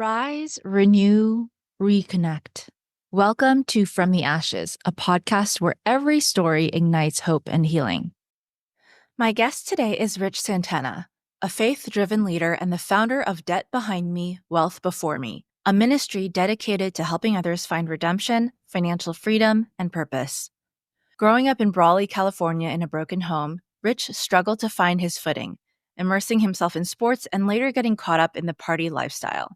Rise, renew, reconnect. Welcome to From the Ashes, a podcast where every story ignites hope and healing. My guest today is Rich Santana, a faith-driven leader and the founder of Debt Behind Me, Wealth Before Me, a ministry dedicated to helping others find redemption, financial freedom, and purpose. Growing up in Brawley, California in a broken home, Rich struggled to find his footing, immersing himself in sports and later getting caught up in the party lifestyle.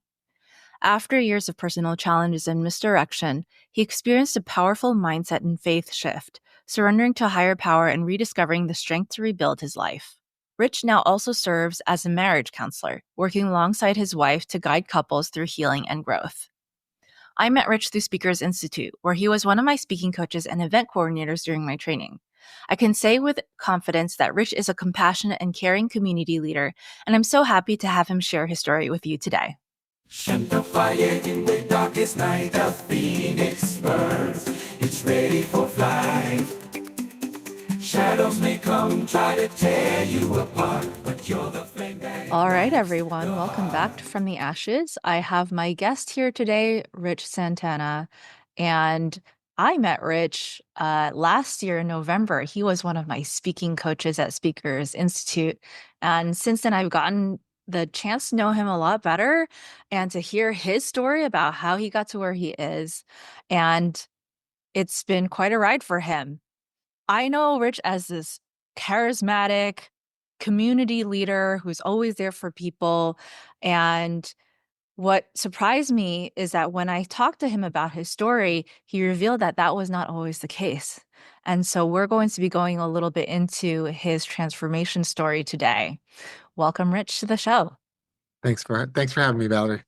After years of personal challenges and misdirection, he experienced a powerful mindset and faith shift, surrendering to a higher power and rediscovering the strength to rebuild his life. Rich now also serves as a marriage counselor, working alongside his wife to guide couples through healing and growth. I met Rich through Speakers Institute, where he was one of my speaking coaches and event coordinators during my training. I can say with confidence that Rich is a compassionate and caring community leader, and I'm so happy to have him share his story with you today. Shut the fire in the darkest night, a phoenix burns. It's ready for flight. Shadows may come, try to tear you apart, but you're the flame that... All right, everyone. Welcome back to From the Ashes. I have my guest here today, Rich Santana, and I met Rich last year in November. He was one of my speaking coaches at Speakers Institute, and since then I've gotten the chance to know him a lot better and to hear his story about how he got to where he is. And it's been quite a ride for him. I know Rich as this charismatic community leader who's always there for people. And what surprised me is that when I talked to him about his story, he revealed that that was not always the case. And so we're going to be going a little bit into his transformation story today. Welcome, Rich, to the show. Thanks for having me, Valerie.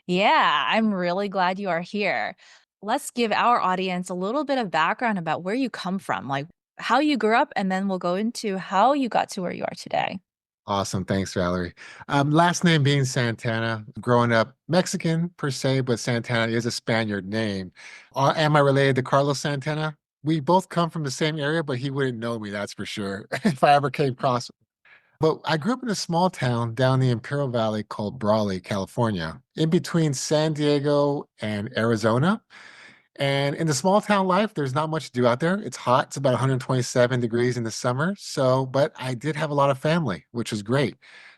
Yeah, I'm really glad you are here. Let's give our audience a little bit of background about where you come from, like how you grew up, and then we'll go into how you got to where you are today. Awesome. Thanks, Valerie. Last name being Santana. Growing up Mexican per se, but Santana is a Spaniard name. Am I related to Carlos Santana? We both come from the same area, but he wouldn't know me, that's for sure, if I ever came across. But I grew up in a small town down the Imperial Valley called Brawley, California, in between San Diego and Arizona. And in the small town life, there's not much to do out there. It's hot. It's about 127 degrees in the summer. So, but I did have a lot of family, which was great.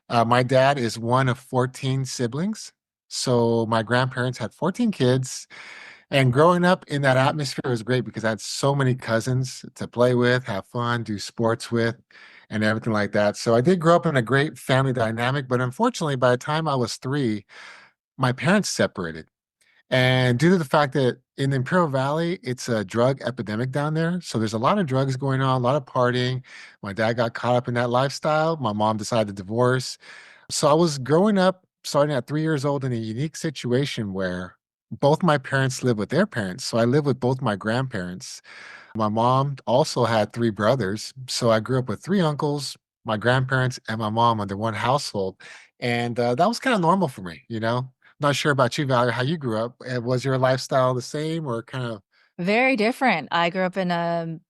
My dad is one of 14 siblings. So my grandparents had 14 kids. And growing up in that atmosphere was great because I had so many cousins to play with, have fun, do sports with, and everything like that. So I did grow up in a great family dynamic. But unfortunately, by the time I was 3, my parents separated. And due to the fact that in the Imperial Valley, it's a drug epidemic down there. So there's a lot of drugs going on, a lot of partying. My dad got caught up in that lifestyle. My mom decided to divorce. So I was growing up, starting at 3 years old, in a unique situation where both my parents live with their parents. So I live with both my grandparents. My mom also had 3 brothers. So I grew up with 3 uncles, my grandparents, and my mom under one household. And that was kind of normal for me, you know? Not sure about you, Valerie, how you grew up. Was your lifestyle the same or kind of? Very different. I grew up in a,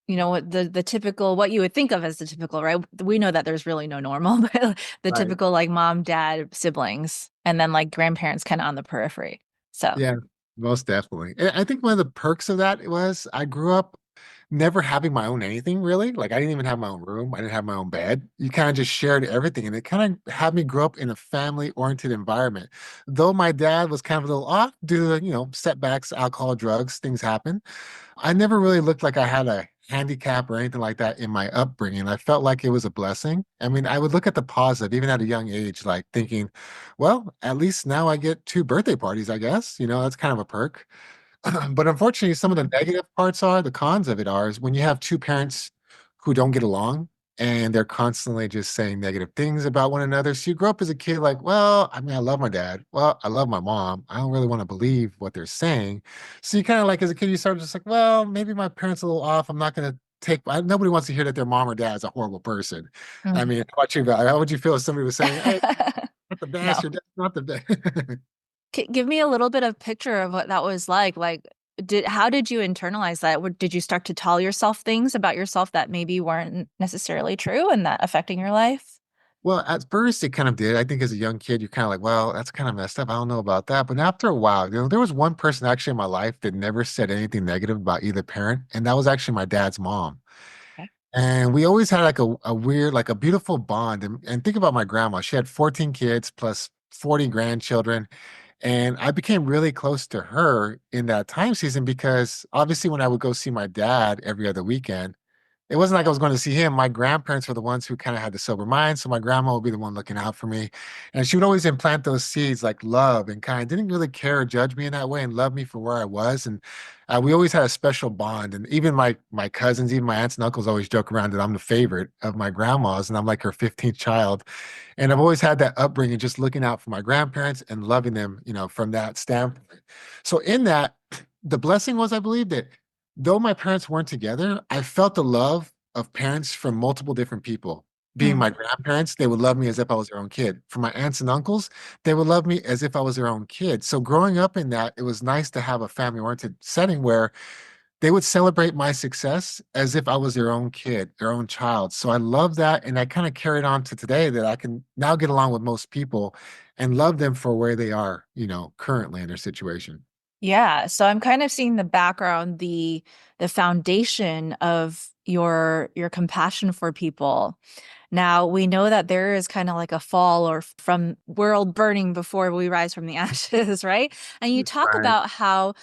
what the typical, what you would think of as the typical, right? We know that there's really no normal, but the Right. typical like mom, dad, siblings, and then like grandparents kind of on the periphery. So Yeah, most definitely. And I think one of the perks of that was I grew up never having my own anything really. Like I didn't even have my own room. I didn't have my own bed. You kind of just shared everything. And it kind of had me grow up in a family-oriented environment. Though my dad was kind of a little off due to, setbacks, alcohol, drugs, things happen. I never really looked like I had a handicap or anything like that in my upbringing. I felt like it was a blessing. I mean, I would look at the positive, even at a young age, like thinking, well, at least now I get 2 birthday parties, I guess. That's kind of a perk. But unfortunately, some of the negative parts are, the cons of it are, is when you have 2 parents who don't get along and they're constantly just saying negative things about one another. So you grow up as a kid like, well, I mean, I love my dad. Well, I love my mom. I don't really want to believe what they're saying. So you kind of like, as a kid, you start just like, well, maybe my parents are a little off. I'm not going to nobody wants to hear that their mom or dad is a horrible person. I mm. mean, how about you, Val? How would you feel if somebody was saying, hey, not the best, No. your dad's not the best? Give me a little bit of picture of what that was like. Like, how did you internalize that? Did you start to tell yourself things about yourself that maybe weren't necessarily true and that affecting your life? Well, at first it kind of did. I think as a young kid, you're kind of like, well, that's kind of messed up. I don't know about that. But after a while, there was one person actually in my life that never said anything negative about either parent, and that was actually my dad's mom. Okay. And we always had like a weird, like a beautiful bond. And think about my grandma. She had 14 kids plus 40 grandchildren. And I became really close to her in that time season because obviously when I would go see my dad every other weekend, it wasn't like I was going to see him. My grandparents were the ones who kind of had the sober mind. So my grandma would be the one looking out for me. And she would always implant those seeds like love and kind, didn't really care or judge me in that way and love me for where I was. And we always had a special bond. And even my cousins, even my aunts and uncles always joke around that I'm the favorite of my grandmas and I'm like her 15th child. And I've always had that upbringing, just looking out for my grandparents and loving them, from that standpoint. So in that, the blessing was, I believe that though my parents weren't together, I felt the love of parents from multiple different people. Being Mm. my grandparents, they would love me as if I was their own kid. For my aunts and uncles, they would love me as if I was their own kid. So growing up in that, it was nice to have a family-oriented setting where they would celebrate my success as if I was their own kid, their own child. So I love that. And I kind of carried on to today that I can now get along with most people and love them for where they are, currently in their situation. Yeah, so I'm kind of seeing the background, the foundation of your compassion for people. Now, we know that there is kind of like a fall or from world burning before we rise from the ashes, right? And you talk Right. about how,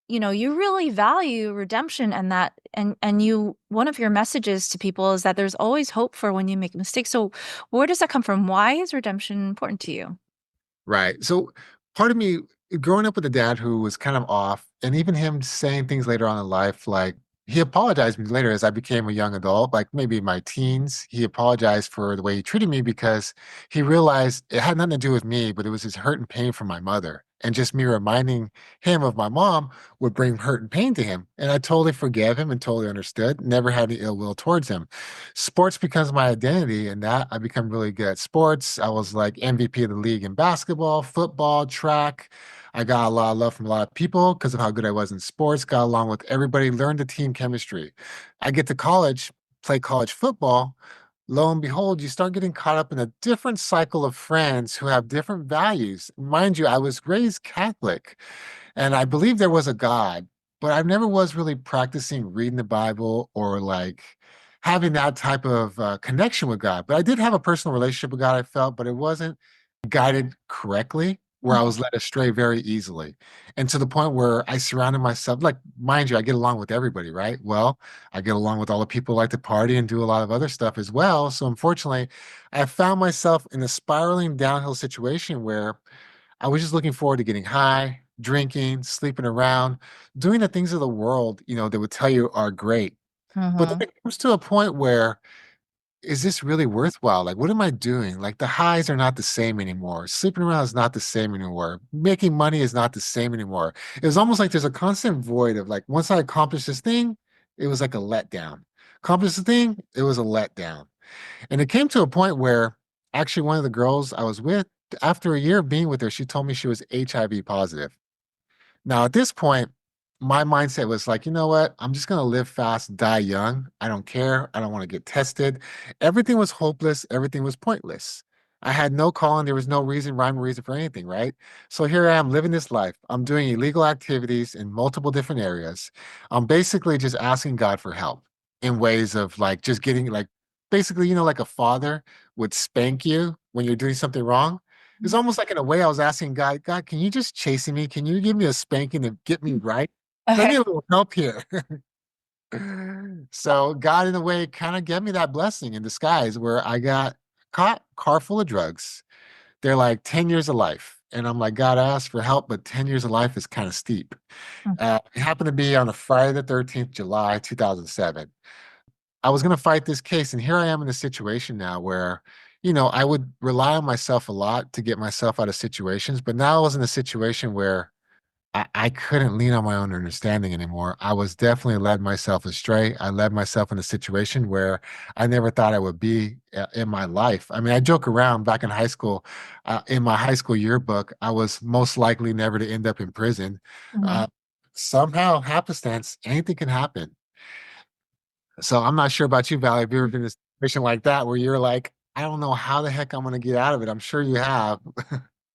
you really value redemption and that and you one of your messages to people is that there's always hope for when you make mistakes. So, where does that come from? Why is redemption important to you? Right. So part of me growing up with a dad who was kind of off, and even him saying things later on in life, like he apologized to me later as I became a young adult, like maybe in my teens. He apologized for the way he treated me because he realized it had nothing to do with me, but it was his hurt and pain from my mother. And just me reminding him of my mom would bring hurt and pain to him. And I totally forgave him and totally understood, never had any ill will towards him. Sports becomes my identity, and that I become really good at sports. I was like MVP of the league in basketball, football, track. I got a lot of love from a lot of people because of how good I was in sports, got along with everybody, learned the team chemistry. I get to college, play college football. Lo and behold, you start getting caught up in a different cycle of friends who have different values. Mind you, I was raised Catholic. And I believe there was a God, but I never was really practicing reading the Bible or like having that type of connection with God. But I did have a personal relationship with God, I felt, but it wasn't guided correctly, where I Mhm. was led astray very easily. And to the point where I surrounded myself, like, mind you, I get along with everybody, right? Well, I get along with all the people who like to party and do a lot of other stuff as well. So unfortunately, I found myself in a spiraling downhill situation where I was just looking forward to getting high, drinking, sleeping around, doing the things of the world, that would tell you are great. But then Mhm. it comes to a point where, is this really worthwhile? Like, what am I doing? Like, the highs are not the same anymore. Sleeping around is not the same anymore. Making money is not the same anymore. It was almost like there's a constant void of like, once I accomplished this thing, it was like a letdown. Accomplished the thing, it was a letdown. And it came to a point where actually one of the girls I was with, after a year of being with her, she told me she was HIV positive. Now, at this point, my mindset was like, you know what? I'm just going to live fast, die young. I don't care. I don't want to get tested. Everything was hopeless. Everything was pointless. I had no calling. There was no reason, rhyme or reason for anything, right? So here I am living this life. I'm doing illegal activities in multiple different areas. I'm basically just asking God for help in ways of like just getting like basically, like a father would spank you when you're doing something wrong. It's almost like in a way I was asking God, God, can you just chasing me? Can you give me a spanking to get me right? I need Okay. a little help here. So God, in a way, kind of gave me that blessing in disguise where I got caught car full of drugs. They're like 10 years of life. And I'm like, God, I asked for help, but 10 years of life is kind of steep. It happened to be on a Friday the 13th, July 2007. I was going to fight this case. And here I am in a situation now where, I would rely on myself a lot to get myself out of situations. But now I was in a situation where I couldn't lean on my own understanding anymore. I was definitely led myself astray. I led myself in a situation where I never thought I would be in my life. I mean, I joke around back in high school. In my high school yearbook, I was most likely never to end up in prison. Mhm. Uh, Somehow, happenstance, anything can happen. So I'm not sure about you, Valerie. Have you ever been in a situation like that where you're like, I don't know how the heck I'm going to get out of it. I'm sure you have.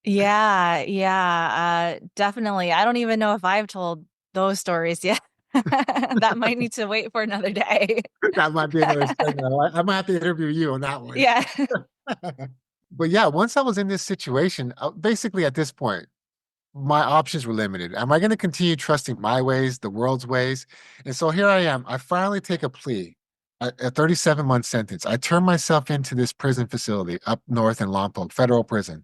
Yeah, yeah, definitely. I don't even know if I've told those stories yet. That might need to wait for another day. That might be another segment. I might have to interview you on that one. Yeah. But yeah, once I was in this situation, basically at this point, my options were limited. Am I going to continue trusting my ways, the world's ways? And so here I am. I finally take a plea, a 37-month sentence. I turn myself into this prison facility up north in Lompoc, federal prison.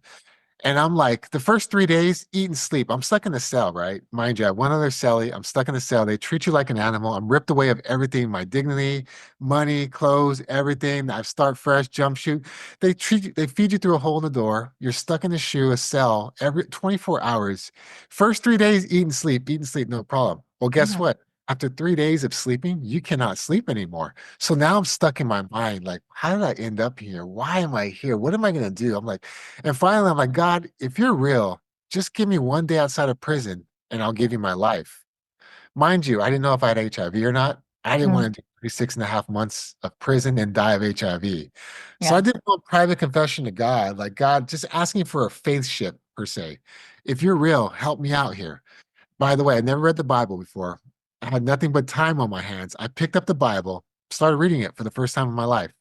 And I'm like, the first 3 days, eat and sleep. I'm stuck in the cell, right? Mind you, I have one other cellie. I'm stuck in the cell. They treat you like an animal. I'm ripped away of everything, my dignity, money, clothes, everything. I start fresh, jump shoot. They feed you through a hole in the door. You're stuck in a shoe, a cell, every 24 hours. First 3 days, eat and sleep, no problem. Well, guess Mhm. what? After 3 days of sleeping, you cannot sleep anymore. So now I'm stuck in my mind, like, how did I end up here? Why am I here? What am I going to do? I'm like, and finally, I'm like, God, if you're real, just give me one day outside of prison and I'll give you my life. Mind you, I didn't know if I had HIV or not. I didn't Mm, want to do 36.5 months of prison and die of HIV. So I yeah. did a private confession to God, like, God, just asking for a faith ship, per se. If you're real, help me out here. By the way, I never read the Bible before. I had nothing but time on my hands. I picked up the Bible, started reading it for the first time in my life.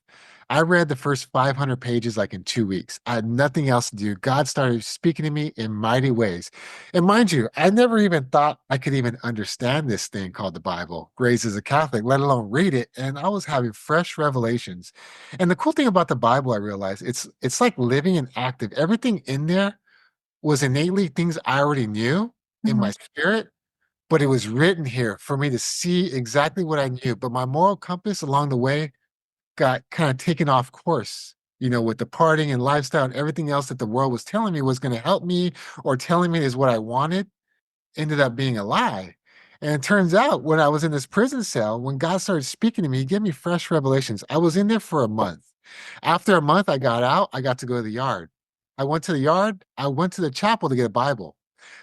I read the first 500 pages like in 2 weeks. I had nothing else to do. God started speaking to me in mighty ways. And mind you, I never even thought I could even understand this thing called the Bible, raised as a Catholic, let alone read it. And I was having fresh revelations. And the cool thing about the Bible, I realized it's like living and active. Everything in there was innately things I already knew in my Mhm. spirit, but it was written here for me to see exactly what I knew. But my moral compass along the way got kind of taken off course, with the partying and lifestyle and everything else that the world was telling me was going to help me or telling me is what I wanted, ended up being a lie. And it turns out when I was in this prison cell, when God started speaking to me, he gave me fresh revelations. I was in there for a month. After a month, I got out, I got to go to the yard. I went to the yard, I went to the chapel to get a Bible.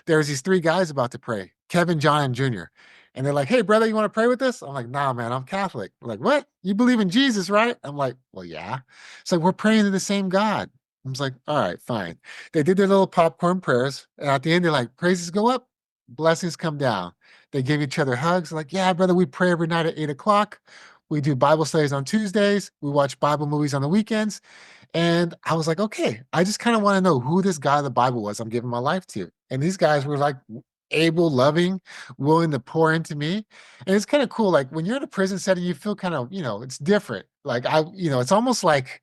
There's these three guys about to pray, Kevin, John, and Junior. And they're like, hey, brother, you want to pray with us? I'm like, nah, man, I'm Catholic. They're like, what? You believe in Jesus, right? I'm like, well, yeah. It's like, we're praying to the same God. I was like, all right, fine. They did their little popcorn prayers. And at the end, they're like, praises go up, blessings come down. They give each other hugs. Like, yeah, brother, we pray every night at 8 o'clock. We do Bible studies on Tuesdays. We watch Bible movies on the weekends. And I was like, okay, I just kind of want to know who this guy of the Bible was I'm giving my life to. And these guys were like able, loving, willing to pour into me. And it's kind of cool. Like when you're in a prison setting, you feel kind of, it's different. Like it's almost like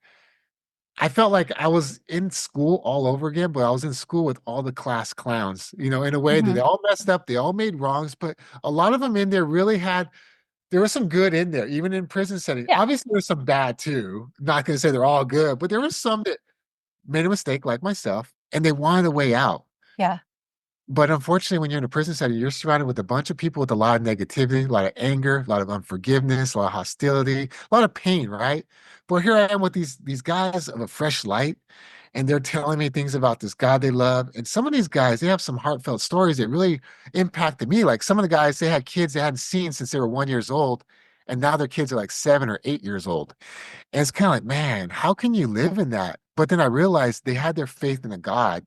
I felt like I was in school all over again, but I was in school with all the class clowns, in a way that Mhm. they all messed up, they all made wrongs, but a lot of them in there really there was some good in there, even in prison setting. Yeah. Obviously, there's some bad too. Not going to say they're all good, but there was some that made a mistake, like myself, and they wanted a way out. Yeah. But unfortunately, when you're in a prison setting, you're surrounded with a bunch of people with a lot of negativity, a lot of anger, a lot of unforgiveness, a lot of hostility, a lot of pain, right? But here I am with these guys of a fresh light, and they're telling me things about this God they love. And some of these guys, they have some heartfelt stories that really impacted me. Like some of the guys, they had kids they hadn't seen since they were 1 year old, and now their kids are like 7 or 8 years old. And it's kind of like, man, how can you live in that? But then I realized they had their faith in a God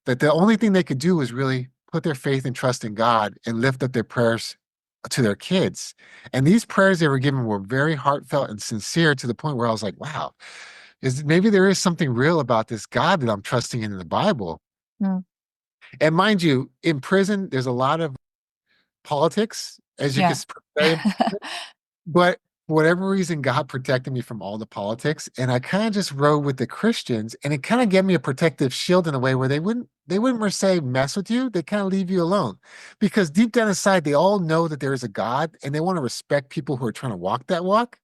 that the only thing they could do was really put their faith and trust in God and lift up their prayers to their kids. And these prayers they were given were very heartfelt and sincere to the point where I was like, wow, maybe there is something real about this God that I'm trusting in the Bible. Mm, And mind you, in prison, there's a lot of politics, as you can yeah. say, but for whatever reason, God protected me from all the politics, and I kind of just rode with the Christians, and it kind of gave me a protective shield in a way where they wouldn't per se mess with you. They kind of leave you alone, because deep down inside, they all know that there is a God, and they want to respect people who are trying to walk that walk.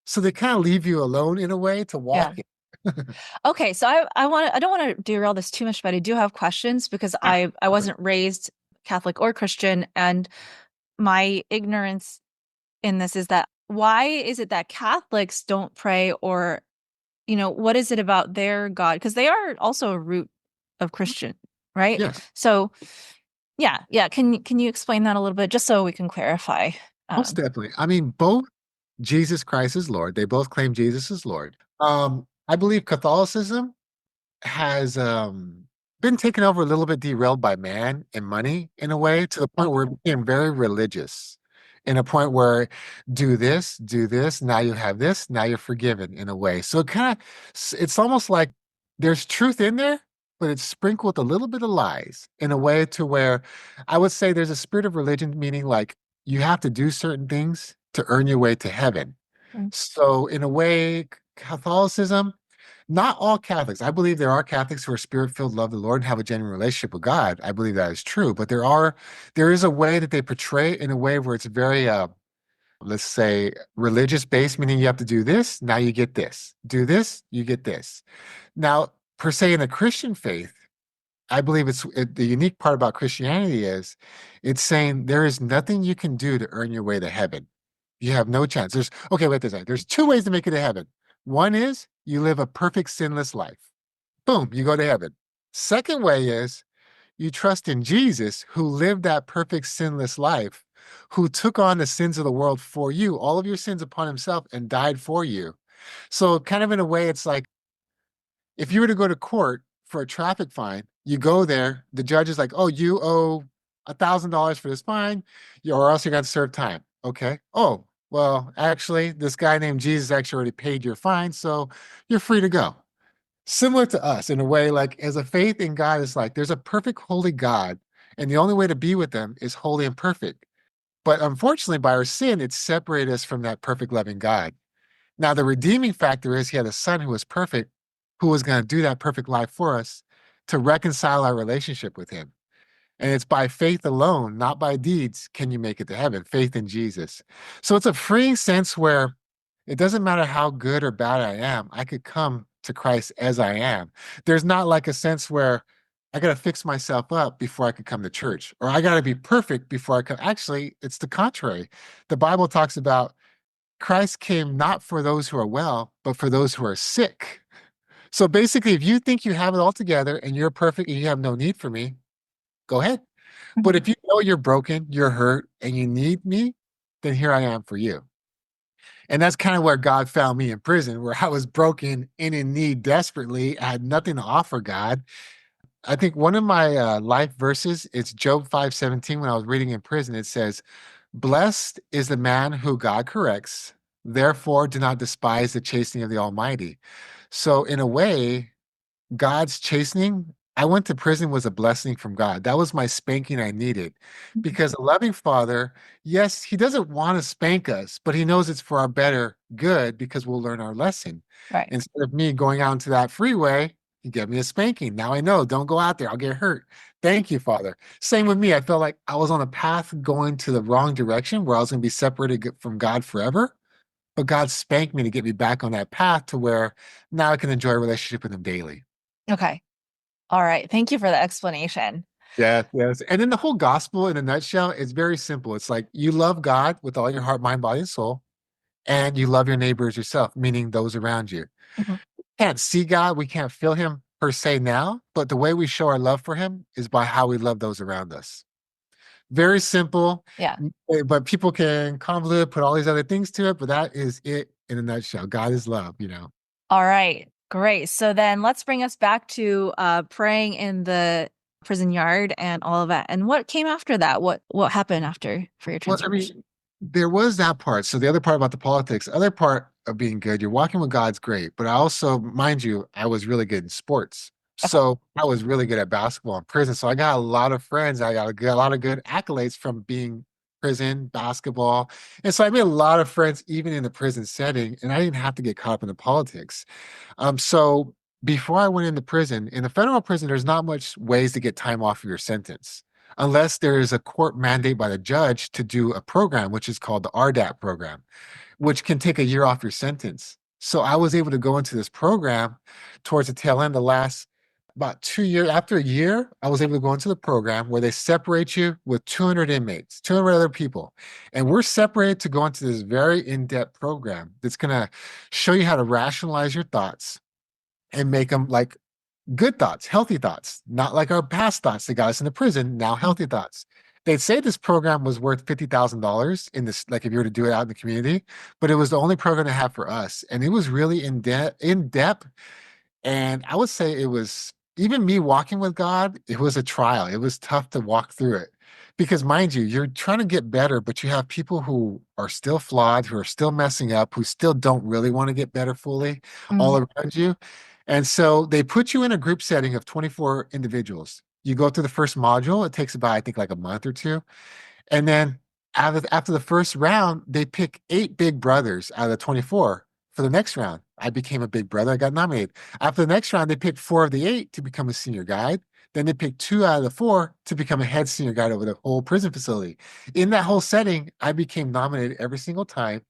So they kind of leave you alone in a way to Yeah. walk it. Okay, so I don't want to derail this too much, but I do have questions because I wasn't raised Catholic or Christian, and my ignorance in this is that why is it that Catholics don't pray, or what is it about their God? Because they are also a root of Christian, right? Yes, So yeah, yeah. Can you explain that a little bit just so we can clarify? most Um, definitely. I mean, both Jesus Christ is Lord. They both claim Jesus is Lord. I believe Catholicism has been taken over a little bit, derailed by man and money in a way, to the point where it became very religious, in a point where do this, now you have this, now you're forgiven in a way. So it's almost like there's truth in there, but it's sprinkled with a little bit of lies in a way to where I would say there's a spirit of religion, meaning like you have to do certain things to earn your way to heaven. Mm. So in a way, Catholicism, not all Catholics. I believe there are Catholics who are spirit-filled, love the Lord, and have a genuine relationship with God. I believe that is true. But there is a way that they portray it in a way where it's very, let's say, religious based, meaning you have to do this, now you get this. Do this, you get this. Now, per se, in a Christian faith, I believe the unique part about Christianity is it's saying there is nothing you can do to earn your way to heaven. You have no chance. Okay, wait a second. There's two ways to make it to heaven. One is you live a perfect sinless life. Boom, you go to heaven. Second way is you trust in Jesus, who lived that perfect sinless life, who took on the sins of the world for you, all of your sins upon himself, and died for you. So kind of in a way, it's like if you were to go to court for a traffic fine, you go there, the judge is like, oh, you owe $1,000 for this fine, or else you got to serve time. Okay. Oh, well, actually, this guy named Jesus actually already paid your fine, so you're free to go. Similar to us in a way, like as a faith in God, is like there's a perfect, holy God, and the only way to be with them is holy and perfect. But unfortunately, by our sin, it's separated us from that perfect, loving God. Now, the redeeming factor is he had a son who was perfect, who was going to do that perfect life for us to reconcile our relationship with him. And it's by faith alone, not by deeds, can you make it to heaven. Faith in Jesus. So it's a freeing sense where it doesn't matter how good or bad I am, I could come to Christ as I am. There's not like a sense where I got to fix myself up before I could come to church, or I got to be perfect before I come. Actually, it's the contrary. The Bible talks about Christ came not for those who are well, but for those who are sick. So basically, if you think you have it all together and you're perfect and you have no need for me, go ahead. But if you know you're broken, you're hurt, and you need me, then here I am for you. And that's kind of where God found me in prison, where I was broken and in need desperately. I had nothing to offer God. I think one of my life verses, it's Job 5:17. When I was reading in prison, it says, blessed is the man who God corrects. Therefore, do not despise the chastening of the Almighty. So, in a way, God's chastening, I went to prison was a blessing from God. That was my spanking I needed. Because a loving father, yes, he doesn't want to spank us, but he knows it's for our better good because we'll learn our lesson. Right. Instead of me going out into that freeway, he gave me a spanking. Now I know, don't go out there, I'll get hurt. Thank you, Father. Same with me. I felt like I was on a path going to the wrong direction where I was going to be separated from God forever. But God spanked me to get me back on that path to where now I can enjoy a relationship with him daily. Okay. All right. Thank you for the explanation. Yes, yes. And then the whole gospel in a nutshell is very simple. It's like you love God with all your heart, mind, body, and soul, and you love your neighbor as yourself, meaning those around you. Mhm. Can't see God, we can't feel him per se now, but the way we show our love for him is by how we love those around us. Very simple, Yeah. but people can convolute, put all these other things to it, but that is it in a nutshell. God is love, you know. All right. Great. So then let's bring us back to praying in the prison yard and all of that. And what came after that? What happened after for your Well, I transformation? mean, there was that part. So the other part about the politics, other part of being good, you're walking with God's great. But I also, mind you, I was really good in sports. Okay. So I was really good at basketball in prison. So I got a lot of friends. I got a lot of good accolades from being prison, basketball. And so I made a lot of friends even in the prison setting. And I didn't have to get caught up in the politics. So before I went into prison, in the federal prison, there's not much ways to get time off of your sentence unless there is a court mandate by the judge to do a program, which is called the RDAP program, which can take a year off your sentence. So I was able to go into this program towards the tail end, the last about 2 years. After a year, I was able to go into the program where they separate you with 200 inmates, 200 other people. And we're separated to go into this very in-depth program that's going to show you how to rationalize your thoughts and make them like good thoughts, healthy thoughts, not like our past thoughts that got us into prison, now healthy thoughts. They'd say this program was worth $50,000 in this, like if you were to do it out in the community, but it was the only program to have for us. And it was really in depth. And I would say it was even me walking with God, it was a trial. It was tough to walk through it. Because mind you, you're trying to get better, but you have people who are still flawed, who are still messing up, who still don't really want to get better fully all Mm. around you. And so they put you in a group setting of 24 individuals. You go through the first module. It takes about, I think, like a month or two. And then after the first round, they pick eight big brothers out of the 24 for the next round. I became a big brother. I got nominated. After the next round, they picked four of the eight to become a senior guide. Then they picked two out of the four to become a head senior guide over the whole prison facility. In that whole setting, I became nominated every single time.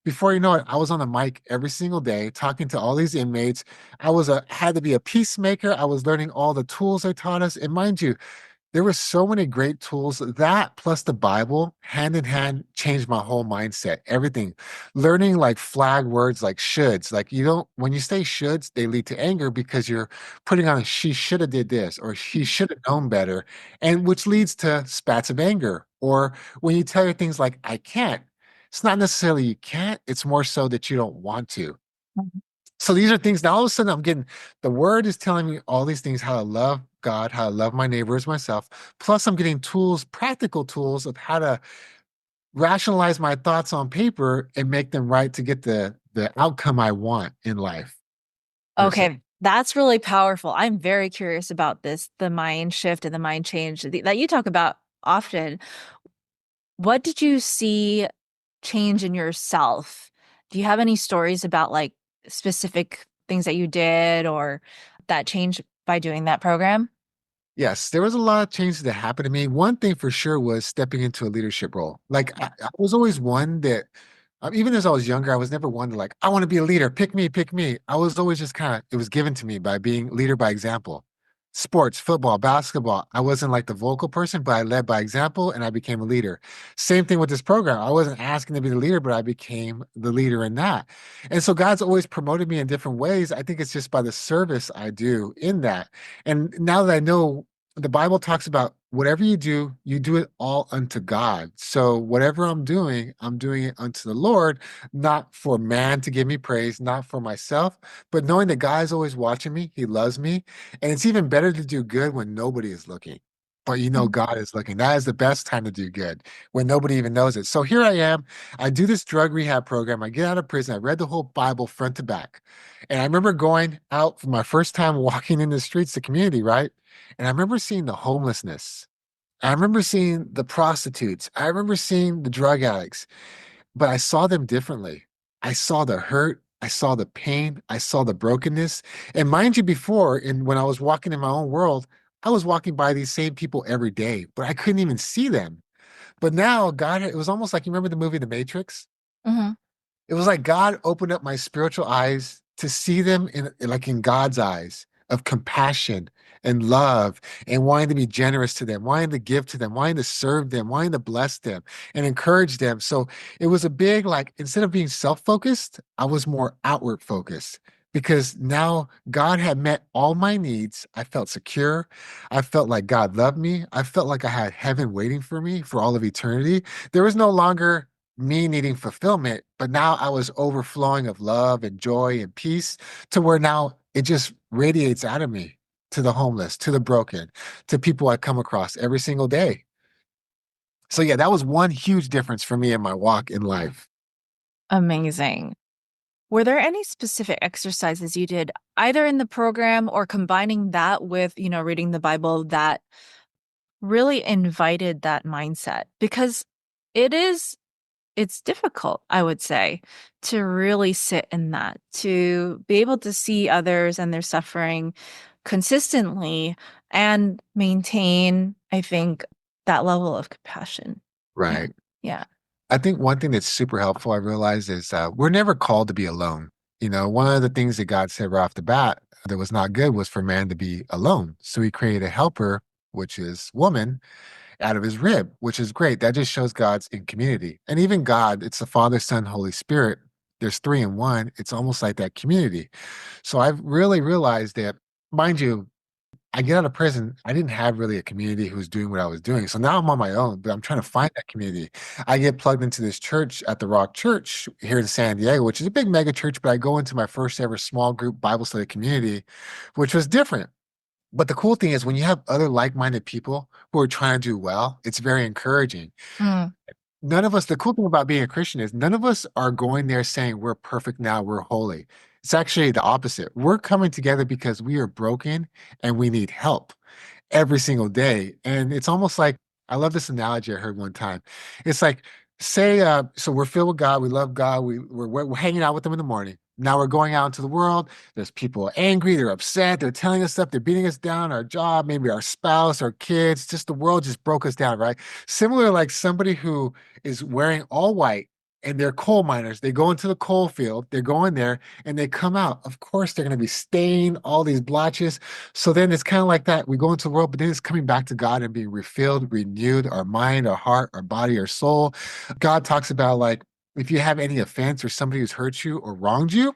Before you know it, I was on the mic every single day talking to all these inmates. Had to be a peacemaker. I was learning all the tools they taught us. And mind you, there were so many great tools. That plus the Bible, hand in hand, changed my whole mindset. Everything. Learning like flag words like shoulds. Like you don't, when you say shoulds, they lead to anger because you're putting on a she should have did this or he should have known better. And which leads to spats of anger. Or when you tell her things like, I can't, it's not necessarily you can't, it's more so that you don't want to. So these are things now all of a sudden I'm getting the word is telling me all these things, how to love God, how to love my neighbor as myself. Plus, I'm getting tools, practical tools of how to rationalize my thoughts on paper and make them right to get the outcome I want in life, per se. Okay, that's really powerful. I'm very curious about this, the mind shift and the mind change that you talk about often. What did you see change in yourself? Do you have any stories about like specific things that you did or that changed by doing that program? Yes, there was a lot of changes that happened to me. One thing for sure was stepping into a leadership role. Like I was always one that, even as I was younger, I was never one to like, I want to be a leader. Pick me, pick me. I was always just kind of, it was given to me by being leader by example. Sports, football, basketball. I wasn't like the vocal person, but I led by example and I became a leader. Same thing with this program. I wasn't asking to be the leader, but I became the leader in that. And so God's always promoted me in different ways. I think it's just by the service I do in that. And now that I know the Bible talks about whatever you do it all unto God. So whatever I'm doing it unto the Lord, not for man to give me praise, not for myself, but knowing that God is always watching me, He loves me. And it's even better to do good when nobody is looking. But you know, Mhm. God is looking. That is the best time to do good when nobody even knows it. So here I am. I do this drug rehab program. I get out of prison. I read the whole Bible front to back. And I remember going out for my first time walking in the streets, the community, right? And I remember seeing the homelessness. I remember seeing the prostitutes. I remember seeing the drug addicts, but I saw them differently. I saw the hurt. I saw the pain. I saw the brokenness. And mind you, before, when I was walking in my own world, I was walking by these same people every day, but I couldn't even see them. But now, God, it was almost like you remember the movie The Matrix? Mhm. It was like God opened up my spiritual eyes to see them like in God's eyes of compassion and love and wanting to be generous to them, wanting to give to them, wanting to serve them, wanting to bless them and encourage them. So it was a big, like, instead of being self-focused, I was more outward focused because now God had met all my needs. I felt secure. I felt like God loved me. I felt like I had heaven waiting for me for all of eternity. There was no longer me needing fulfillment, but now I was overflowing of love and joy and peace to where now it just radiates out of me to the homeless, to the broken, to people I come across every single day. So yeah, that was one huge difference for me in my walk in life. Amazing. Were there any specific exercises you did either in the program or combining that with, reading the Bible that really invited that mindset? Because it is it's difficult, I would say, to really sit in that, to be able to see others and their suffering consistently and maintain, I think, that level of compassion. Yeah. Right. Yeah. I think one thing that's super helpful, I realized, is we're never called to be alone. You know, one of the things that God said right off the bat that was not good was for man to be alone. So he created a helper, which is woman, out of his rib, which is great. That just shows God's in community. And even God, it's the Father, Son, Holy Spirit. There's three in one. It's almost like that community. So I've really realized that, mind you, I get out of prison, I didn't have really a community who was doing what I was doing. So now I'm on my own, but I'm trying to find that community. I get plugged into this church at the Rock Church here in San Diego, which is a big mega church, but I go into my first ever small group Bible study community, which was different. But the cool thing is when you have other like-minded people who are trying to do well, it's very encouraging. Mm, None of us, the cool thing about being a Christian is none of us are going there saying we're perfect now, we're holy. It's actually the opposite. We're coming together because we are broken and we need help every single day. And it's almost like I love this analogy I heard one time. It's like, say, so we're filled with God, we love God, we're hanging out with them in the morning. Now we're going out into the world. There's people angry, they're upset, they're telling us stuff, they're beating us down, our job, maybe our spouse, our kids, just the world just broke us down, right? Similar like somebody who is wearing all white and they're coal miners. They go into the coal field, they're going there and they come out. Of course, they're going to be stained, all these blotches. So then it's kind of like that. We go into the world, but then it's coming back to God and being refilled, renewed, our mind, our heart, our body, our soul. God talks about like, if you have any offense or somebody who's hurt you or wronged you,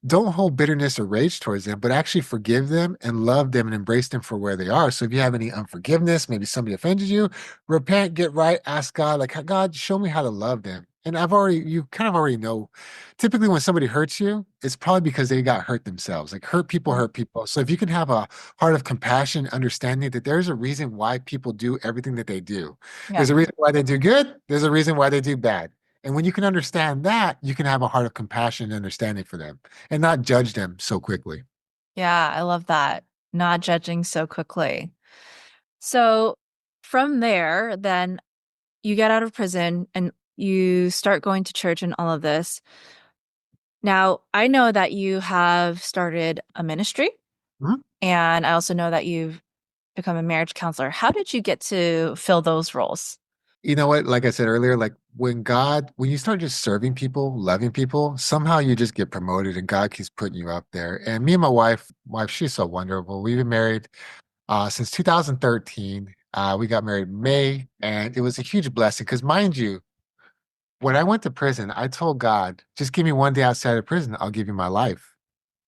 don't hold bitterness or rage towards them, but actually forgive them and love them and embrace them for where they are. So if you have any unforgiveness, maybe somebody offended you, repent, get right, ask God, like, God, show me how to love them. And you kind of already know, typically when somebody hurts you, it's probably because they got hurt themselves. Like hurt people mm, hurt people. So if you can have a heart of compassion, understanding that there's a reason why people do everything that they do. yeah. There's a reason why they do good. There's a reason why they do bad. And when you can understand that, you can have a heart of compassion and understanding for them and not judge them so quickly. Yeah, I love that. Not judging so quickly. So from there, then you get out of prison and you start going to church and all of this. Now, I know that you have started a ministry, Mhm. and I also know that you've become a marriage counselor. How did you get to fill those roles? You know what? Like I said earlier, like when you start just serving people, loving people, somehow you just get promoted and God keeps putting you up there. And me and my wife, she's so wonderful. We've been married since 2013. We got married in May, and it was a huge blessing because, mind you, when I went to prison, I told God, just give me one day outside of prison, I'll give you my life.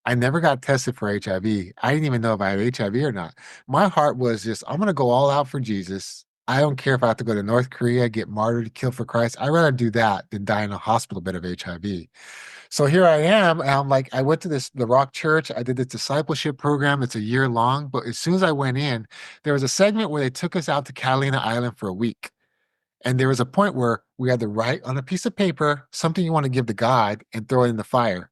I never got tested for HIV. I didn't even know if I had HIV or not. My heart was just, I'm going to go all out for Jesus. I don't care if I have to go to North Korea, get martyred, kill for Christ. I'd rather do that than die in a hospital bed of HIV. So here I am. And I'm like, I went to the Rock Church. I did this discipleship program. It's a year long. But as soon as I went in, there was a segment where they took us out to Catalina Island for a week. And there was a point where we had to write on a piece of paper something you want to give to God and throw it in the fire.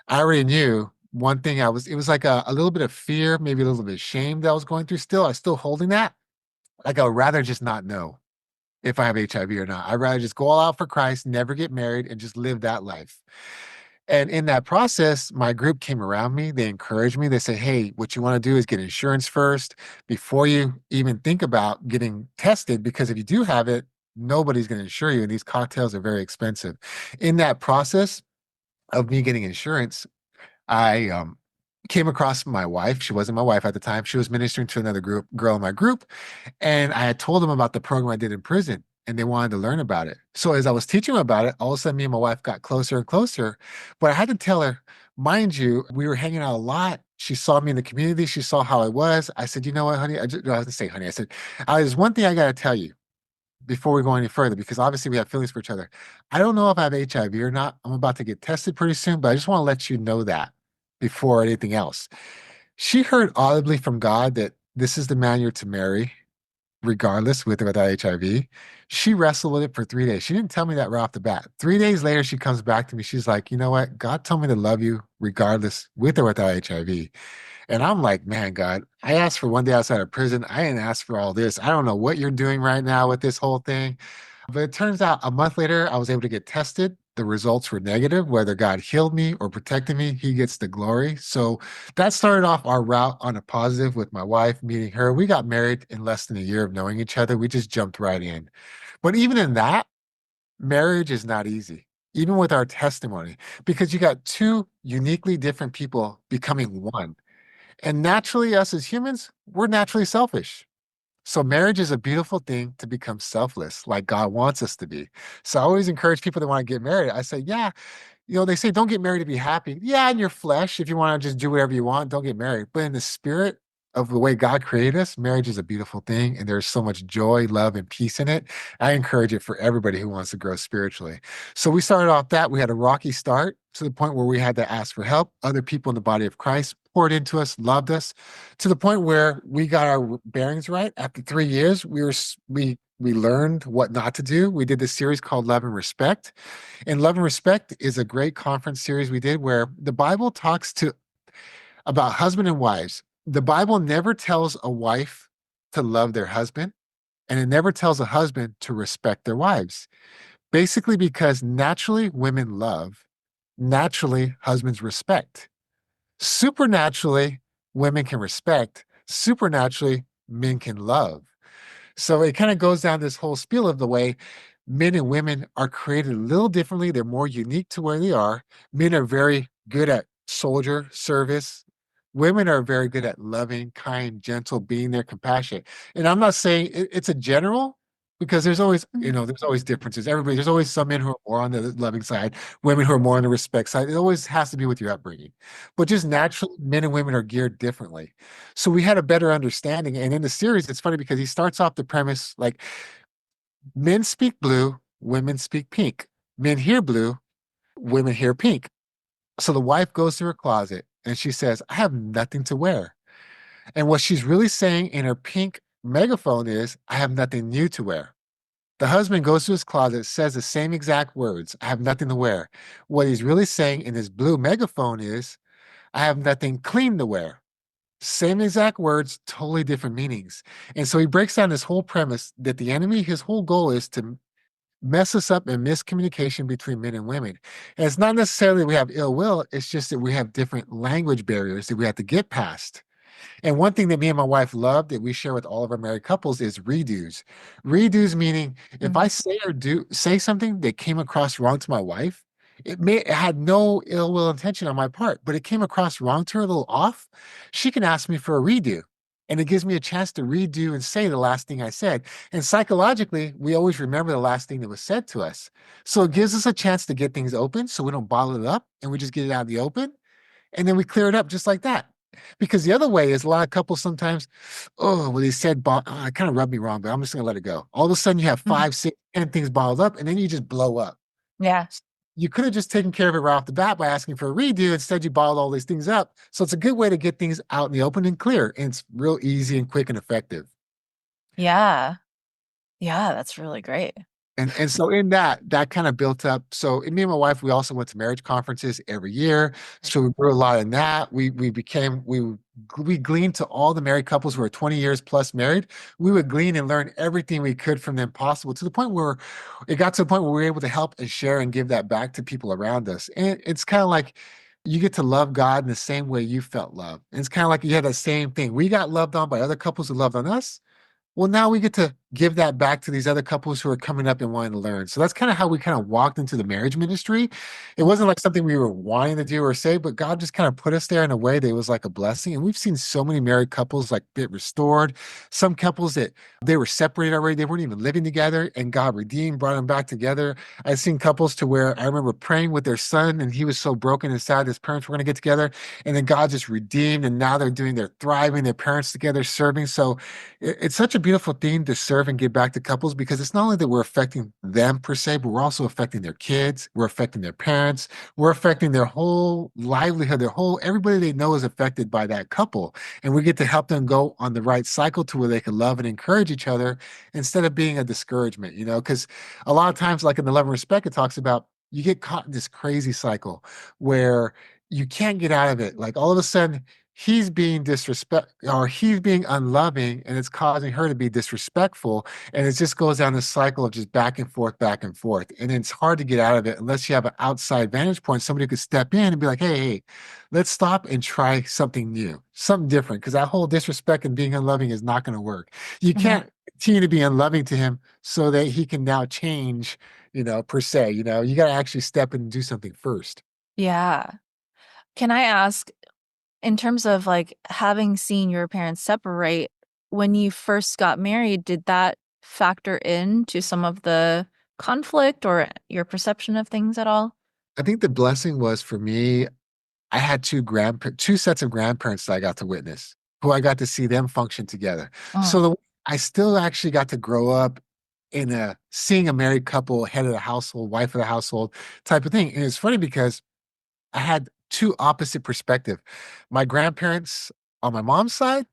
I already knew one thing it was like a little bit of fear, maybe a little bit of shame that I was going through still. I was still holding that. Like I would rather just not know if I have HIV or not. I'd rather just go all out for Christ, never get married, and just live that life. And in that process, my group came around me. They encouraged me. They said, hey, what you want to do is get insurance first before you even think about getting tested, because if you do have it, nobody's going to insure you. And these cocktails are very expensive. In that process of me getting insurance, I came across my wife. She wasn't my wife at the time. She was ministering to another girl in my group. And I had told them about the program I did in prison, and they wanted to learn about it. So as I was teaching them about it, all of a sudden me and my wife got closer and closer. But I had to tell her, mind you, we were hanging out a lot. She saw me in the community. She saw how I was. I said, you know what, honey? No, I have to say, honey. I said, there's one thing I got to tell you before we go any further, because obviously we have feelings for each other. I don't know if I have HIV or not. I'm about to get tested pretty soon, but I just want to let you know that before anything else. She heard audibly from God that this is the man you're to marry, regardless, with or without HIV. She wrestled with it for 3 days. She didn't tell me that right off the bat. 3 days later, she comes back to me. She's like, you know what? God told me to love you regardless, with or without HIV. And I'm like, man, God, I asked for one day outside of prison. I didn't ask for all this. I don't know what you're doing right now with this whole thing. But it turns out a month later, I was able to get tested. The results were negative. Whether God healed me or protected me, he gets the glory. So that started off our route on a positive with my wife, meeting her. We got married in less than a year of knowing each other. We just jumped right in. But even in that, marriage is not easy, even with our testimony, because you got two uniquely different people becoming one. And naturally, us as humans, we're naturally selfish. So marriage is a beautiful thing to become selfless, like God wants us to be. So I always encourage people that want to get married. I say, yeah, they say don't get married to be happy. Yeah, in your flesh, if you want to just do whatever you want, don't get married. But in the spirit, of the way God created us, marriage is a beautiful thing, and there's so much joy, love, and peace in it. I encourage it for everybody who wants to grow spiritually. So we started off that. We had a rocky start to the point where we had to ask for help. Other people in the body of Christ poured into us, loved us, to the point where we got our bearings right. After 3 years, we learned what not to do. We did this series called Love and Respect. And Love and Respect is a great conference series we did where the Bible talks to about husband and wives. The Bible never tells a wife to love their husband, and it never tells a husband to respect their wives. Basically, because naturally women love, naturally husbands respect. Supernaturally, women can respect. Supernaturally, men can love. So it kind of goes down this whole spiel of the way men and women are created a little differently. They're more unique to where they are. Men are very good at soldier service. Women are very good at loving, kind, gentle, being there, compassionate. And I'm not saying it's a general because there's always, there's always differences. There's always some men who are more on the loving side, women who are more on the respect side. It always has to be with your upbringing. But just naturally, men and women are geared differently. So we had a better understanding. And in the series, it's funny because he starts off the premise like men speak blue, women speak pink. Men hear blue, women hear pink. So the wife goes to her closet and she says, I have nothing to wear. And what she's really saying in her pink megaphone is, I have nothing new to wear. The husband goes to his closet, says the same exact words, I have nothing to wear. What he's really saying in his blue megaphone is, I have nothing clean to wear. Same exact words, totally different meanings. And so he breaks down this whole premise that the enemy, his whole goal is to mess us up in miscommunication between men and women. And it's not necessarily we have ill will, it's just that we have different language barriers that we have to get past. And one thing that me and my wife love that we share with all of our married couples is redos. Redos meaning if I say something that came across wrong to my wife, it had no ill will intention on my part, but it came across wrong to her, a little off. She can ask me for a redo. And it gives me a chance to redo and say the last thing I said. And psychologically, we always remember the last thing that was said to us. So it gives us a chance to get things open so we don't bottle it up and we just get it out in the open. And then we clear it up just like that. Because the other way is a lot of couples sometimes, oh, well, they said, it kind of rubbed me wrong, but I'm just going to let it go. All of a sudden, you have Mhm. 5, 6, 10 things bottled up, and then you just blow up. Yeah. You could have just taken care of it right off the bat by asking for a redo. Instead, you bottled all these things up. So it's a good way to get things out in the open and clear. And it's real easy and quick and effective. Yeah. Yeah, that's really great. And so in that kind of built up. So me and my wife, we also went to marriage conferences every year. So we grew a lot in that. We gleaned to all the married couples who are 20 years plus married. We would glean and learn everything we could from them possible to the point where it got to the point where we were able to help and share and give that back to people around us. And it's kind of like you get to love God in the same way you felt love. And it's kind of like you had that same thing. We got loved on by other couples who loved on us. Well, now we get to give that back to these other couples who are coming up and wanting to learn. So that's kind of how we kind of walked into the marriage ministry. It wasn't like something we were wanting to do or say, but God just kind of put us there in a way that it was like a blessing. And we've seen so many married couples like get restored. Some couples that they were separated already, they weren't even living together, and God redeemed, brought them back together. I've seen couples to where I remember praying with their son, and he was so broken and sad his parents were going to get together, and then God just redeemed, and now they're thriving, their parents together, serving. So it's such a beautiful thing to serve and give back to couples because it's not only that we're affecting them per se, but we're also affecting their kids, we're affecting their parents, we're affecting their whole livelihood, everybody they know is affected by that couple. And we get to help them go on the right cycle to where they can love and encourage each other instead of being a discouragement, because a lot of times, like in the Love and Respect, it talks about you get caught in this crazy cycle where you can't get out of it. Like all of a sudden, he's being or he's being unloving and it's causing her to be disrespectful, and it just goes down this cycle of just back and forth, and it's hard to get out of it unless you have an outside vantage point, somebody could step in and be like, hey, let's stop and try something new, something different, because that whole disrespect and being unloving is not going to work. You Mhm. can't continue to be unloving to him so that he can now change, per se. You got to actually step in and do something first. Yeah. Can I ask, in terms of like having seen your parents separate, when you first got married, did that factor into some of the conflict or your perception of things at all? I think the blessing was for me, I had two sets of grandparents that I got to witness. who I got to see them function together. Mm. So I still actually got to grow up in a seeing a married couple, head of the household, wife of the household type of thing. And it's funny because I had two opposite perspective. My grandparents on my mom's side,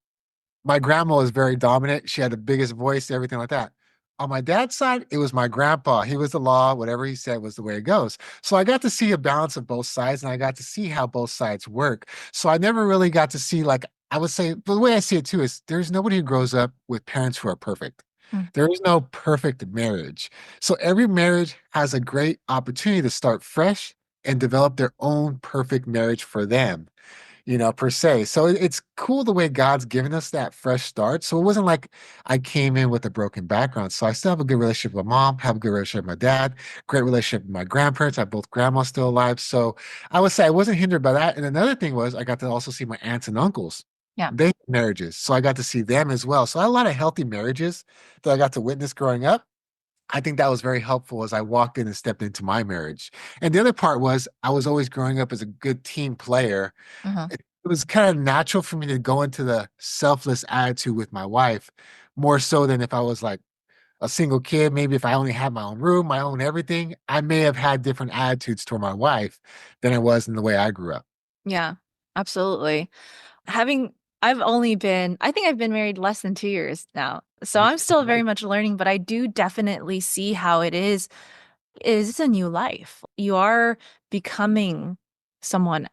my grandma was very dominant. She had the biggest voice, everything like that. On my dad's side, it was my grandpa. He was the law. Whatever he said was the way it goes. So I got to see a balance of both sides and I got to see how both sides work. So I never really got to see, like, I would say, the way I see it too is there's nobody who grows up with parents who are perfect. Mm. There is no perfect marriage. So every marriage has a great opportunity to start fresh and develop their own perfect marriage for them, per se. So it's cool the way God's given us that fresh start. So it wasn't like I came in with a broken background. So I still have a good relationship with my mom, have a good relationship with my dad, great relationship with my grandparents. I have both grandmas still alive. So I would say I wasn't hindered by that. And another thing was I got to also see my aunts and uncles. Yeah. They had marriages. So I got to see them as well. So I had a lot of healthy marriages that I got to witness growing up. I think that was very helpful as I walked in and stepped into my marriage. And the other part was I was always growing up as a good team player. Uh-huh. It was kind of natural for me to go into the selfless attitude with my wife, more so than if I was like a single kid. Maybe if I only had my own room, my own everything, I may have had different attitudes toward my wife than I was in the way I grew up. Yeah, absolutely. Having I think I've been married less than 2 years now. So I'm still very much learning, but I do definitely see how it is a new life. You are becoming someone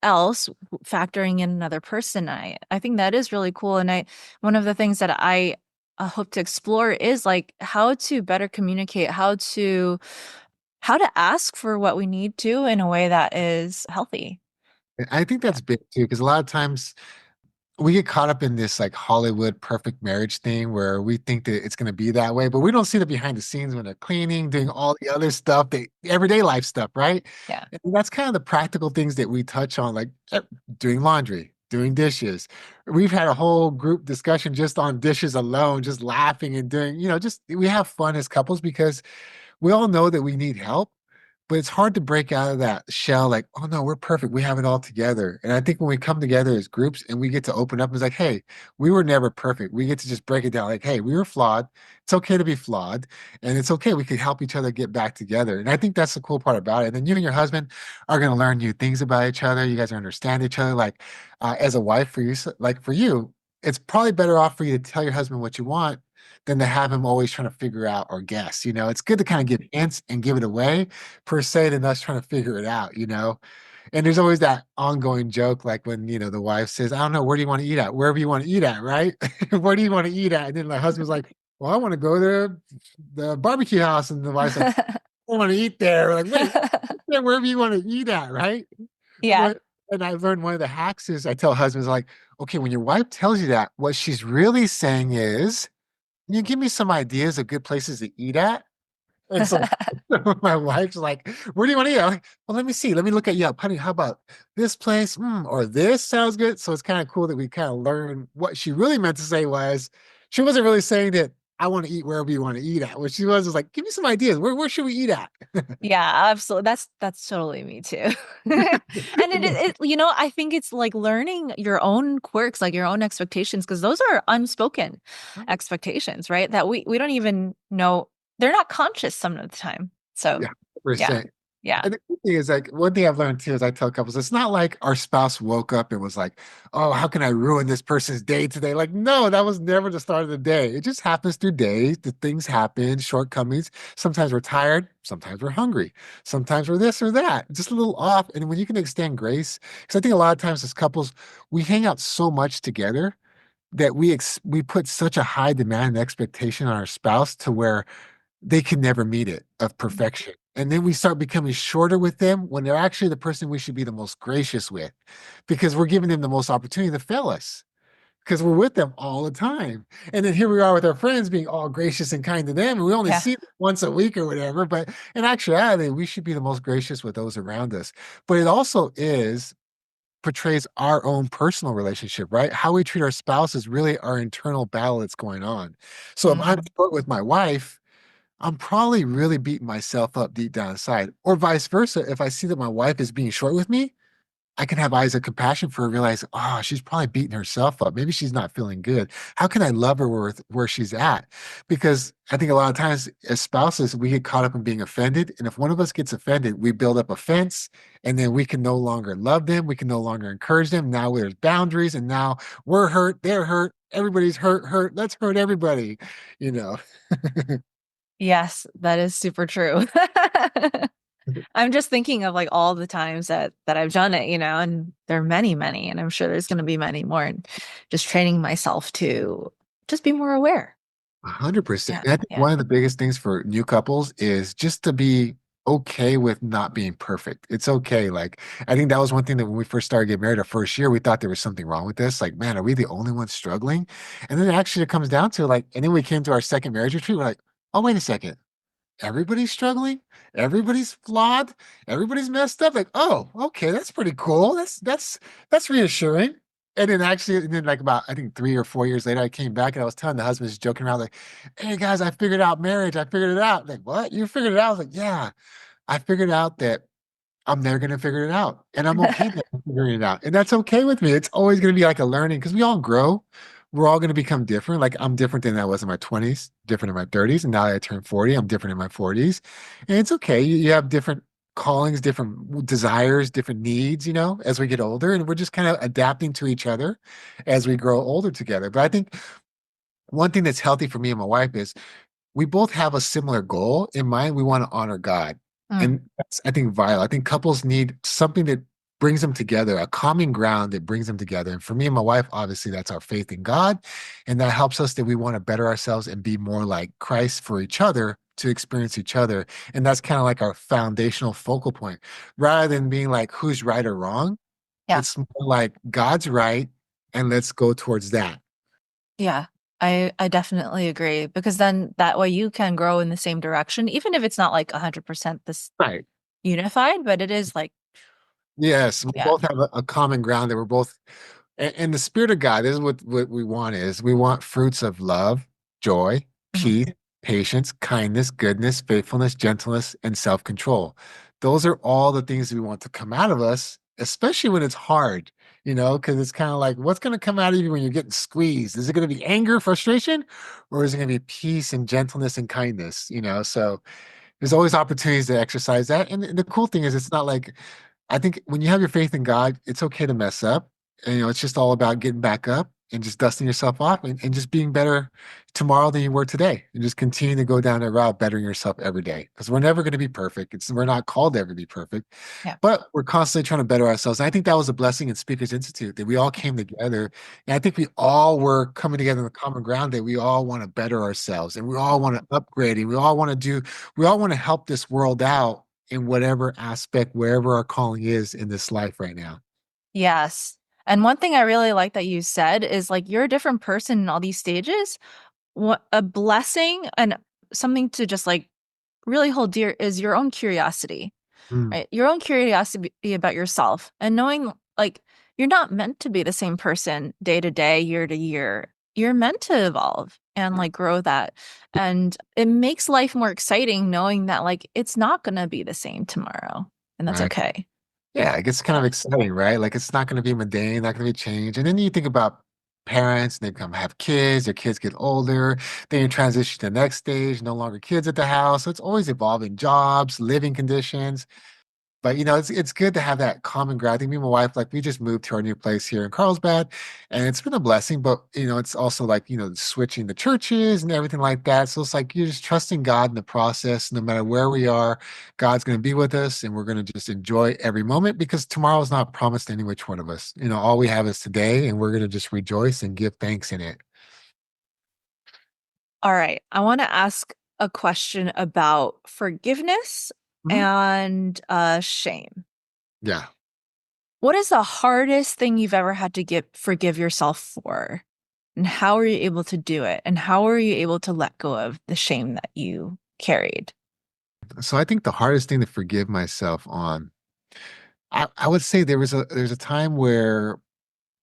else, factoring in another person. I think that is really cool. And one of the things that I hope to explore is like how to better communicate, how to ask for what we need to in a way that is healthy. I think Yeah. that's big too, because a lot of times we get caught up in this like Hollywood perfect marriage thing where we think that it's going to be that way, but we don't see the behind the scenes when they're cleaning, doing all the other stuff, the everyday life stuff, right? Yeah. And that's kind of the practical things that we touch on, like doing laundry, doing dishes. We've had a whole group discussion just on dishes alone, just laughing and doing, just we have fun as couples because we all know that we need help, but it's hard to break out of that shell like, oh no, we're perfect. We have it all together. And I think when we come together as groups and we get to open up, it's like, hey, we were never perfect. We get to just break it down like, hey, we were flawed. It's okay to be flawed. And it's okay. We can help each other get back together. And I think that's the cool part about it. And then you and your husband are going to learn new things about each other. You guys are understand each other. Like as a wife for you, like for you, it's probably better off for you to tell your husband what you want than to have him always trying to figure out or guess. It's good to kind of give hints and give it away per se than us trying to figure it out. And there's always that ongoing joke, like when, the wife says, I don't know, where do you want to eat at? Wherever you want to eat at, right? Where do you want to eat at? And then the husband's like, well, I want to go to the barbecue house. And the wife's like, I want to eat there. We're like, wait, yeah, wherever you want to eat at, right? Yeah. But and I learned one of the hacks is I tell husbands like, okay, when your wife tells you that, what she's really saying is, can you give me some ideas of good places to eat at? And so my wife's like, where do you want to eat? I'm like, well, let me see. Let me look at Yelp. Honey, how about this place? Or this sounds good. So it's kind of cool that we kind of learn what she really meant to say was she wasn't really saying that I want to eat wherever you want to eat at. What she was like, give me some ideas. Where should we eat at? Yeah, absolutely. That's totally me too. And I think it's like learning your own quirks, like your own expectations, because those are unspoken expectations, right? That we don't even know. They're not conscious some of the time. So Yeah, yeah, 100%. yeah. And the cool thing is like one thing I've learned too is I tell couples, it's not like our spouse woke up and was like, oh, how can I ruin this person's day today? Like, no, that was never the start of the day. It just happens through days. The things happen, shortcomings. Sometimes we're tired, sometimes we're hungry, sometimes we're this or that, just a little off. And when you can extend grace, because I think a lot of times as couples, we hang out so much together that we put such a high demand and expectation on our spouse to where they can never meet it of perfection. And then we start becoming shorter with them when they're actually the person we should be the most gracious with because we're giving them the most opportunity to fail us because we're with them all the time. And then here we are with our friends being all gracious and kind to them. And we only Yeah. see them once a week or whatever. But in actuality, we should be the most gracious with those around us. But it also portrays our own personal relationship, right? How we treat our spouse is really our internal battle that's going on. So if I'm Mm. short with my wife, I'm probably really beating myself up deep down inside. Or vice versa. If I see that my wife is being short with me, I can have eyes of compassion for her, realize, oh, she's probably beating herself up. Maybe she's not feeling good. How can I love her where she's at? Because I think a lot of times as spouses, we get caught up in being offended. And if one of us gets offended, we build up a fence and then we can no longer love them. We can no longer encourage them. Now there's boundaries and now we're hurt, they're hurt, everybody's hurt. Let's hurt everybody, you know. Yes, that is super true. I'm just thinking of like all the times that I've done it, and there are many, many, and I'm sure there's going to be many more. And just training myself to just be more aware. 100%. Yeah, And I think yeah. one of the biggest things for new couples is just to be okay with not being perfect. It's okay. Like, I think that was one thing that when we first started getting married our first year, we thought there was something wrong with this. Like, man, are we the only ones struggling? And then actually it comes down to like, and then we came to our second marriage retreat. We're like, oh, wait a second, everybody's struggling, everybody's flawed, everybody's messed up. Like, oh, okay, that's pretty cool. That's reassuring. And then like about I think 3 or 4 years later, I came back and I was telling the husbands joking around like, "Hey guys, I figured out marriage. I figured it out." Like, what? You figured it out? I was like, yeah, I figured out that I'm never going to figure it out. And I'm okay that I'm figuring it out. And that's okay with me. It's always going to be like a learning because we all grow. We're all going to become different. Like I'm different than I was in my 20s, different in my 30s. And now that I turned 40, I'm different in my 40s. And it's okay. You have different callings, different desires, different needs, as we get older. And we're just kind of adapting to each other as we grow older together. But I think one thing that's healthy for me and my wife is we both have a similar goal in mind. We want to honor God. Mm, And that's, I think, vital. I think couples need something that brings them together, a common ground that brings them together. And for me and my wife, obviously, that's our faith in God. And that helps us that we want to better ourselves and be more like Christ for each other to experience each other. And that's kind of like our foundational focal point. Rather than being like who's right or wrong, yeah, it's more like God's right. And let's go towards that. yeah. I definitely agree because then that way you can grow in the same direction, even if it's not like 100% this Right. unified, but it is like, Yes, we yeah. both have a common ground that we're both, and the spirit of God, this is what we want is we want fruits of love, joy, Mhm. peace, patience, kindness, goodness, faithfulness, gentleness, and self-control. Those are all the things we want to come out of us, especially when it's hard, because it's kind of like, what's going to come out of you when you're getting squeezed? Is it going to be anger, frustration, or is it going to be peace and gentleness and kindness? So there's always opportunities to exercise that. And the cool thing is, it's not like, I think when you have your faith in God, it's okay to mess up. And, it's just all about getting back up and just dusting yourself off and just being better tomorrow than you were today. And just continue to go down that route, bettering yourself every day. Because we're never going to be perfect. We're not called to ever be perfect, Yeah. but we're constantly trying to better ourselves. And I think that was a blessing in Speakers Institute that we all came together. And I think we all were coming together on the common ground that we all want to better ourselves and we all want to upgrade and we all want to help this world out in whatever aspect, wherever our calling is in this life right now. Yes. And one thing I really like that you said is like you're a different person in all these stages. What a blessing and something to just like really hold dear is your own curiosity, Mm, right? Your own curiosity about yourself and knowing like you're not meant to be the same person day to day, year to year. You're meant to evolve and like grow that. And it makes life more exciting knowing that like it's not going to be the same tomorrow. And that's right. okay. Yeah, it gets kind of Yeah. exciting, right? Like it's not going to be mundane, not going to be changed. And then you think about parents, they come have kids, their kids get older, then you transition to the next stage, no longer kids at the house. So it's always evolving jobs, living conditions. But it's good to have that common ground. I think me and my wife, like we just moved to our new place here in Carlsbad, and it's been a blessing. But it's also like switching the churches and everything like that. So it's like you're just trusting God in the process. No matter where we are, God's going to be with us, and we're going to just enjoy every moment because tomorrow's not promised to any which one of us. All we have is today, and we're going to just rejoice and give thanks in it. All right. I want to ask a question about forgiveness Mhm. and shame. Yeah. What is the hardest thing you've ever had to forgive yourself for? And how are you able to do it? And how are you able to let go of the shame that you carried? So I think the hardest thing to forgive myself on, I would say there's a time where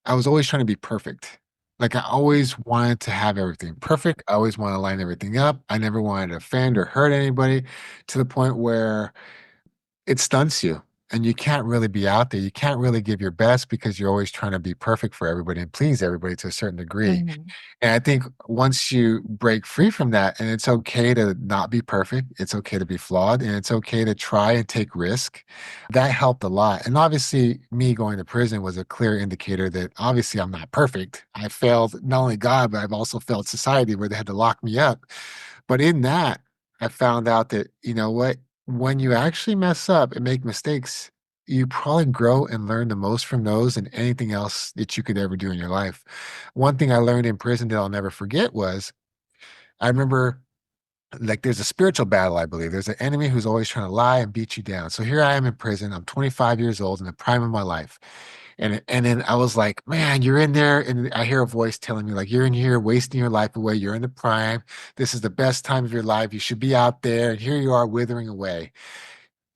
I was always trying to be perfect. Like I always wanted to have everything perfect. I always wanted to line everything up. I never wanted to offend or hurt anybody to the point where it stunts you. and you can't really be out there. You can't really give your best because you're always trying to be perfect for everybody and please everybody to a certain degree. Mhm. And I think once you break free from that, and it's okay to not be perfect, it's okay to be flawed, and it's okay to try and take risk, that helped a lot. And obviously, me going to prison was a clear indicator that obviously I'm not perfect. I failed not only God, but I've also failed society where they had to lock me up. But in that, I found out that, you know what, when you actually mess up and make mistakes, you probably grow and learn the most from those than anything else that you could ever do in your life. One thing I learned in prison that I'll never forget was I remember like there's a spiritual battle, I believe. There's an enemy who's always trying to lie and beat you down. So here I am in prison. I'm 25 years old in the prime of my life. And then I was like, man, you're in there. And I hear a voice telling me, like, you're in here wasting your life away. You're in the prime. This is the best time of your life. You should be out there. And here you are withering away.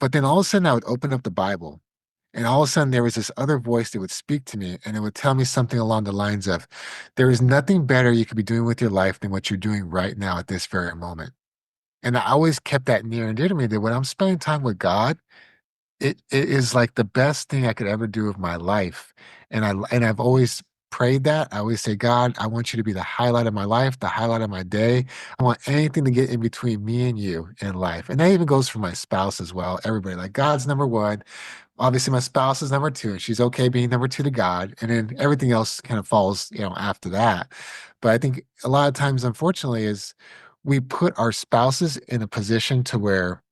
But then all of a sudden I would open up the Bible. And all of a sudden, there was this other voice that would speak to me, and it would tell me something along the lines of, there is nothing better you could be doing with your life than what you're doing right now at this very moment. And I always kept that near and dear to me that when I'm spending time with God, it is like the best thing I could ever do with my life. And I've always prayed that. I always say, God, I want you to be the highlight of my life, the highlight of my day. I want anything to get in between me and you in life. And that even goes for my spouse as well. Everybody, like God's number one. Obviously, my spouse is number two, and she's okay being number two to God. And then everything else kind of falls, after that. But I think a lot of times, unfortunately, is we put our spouses in a position to where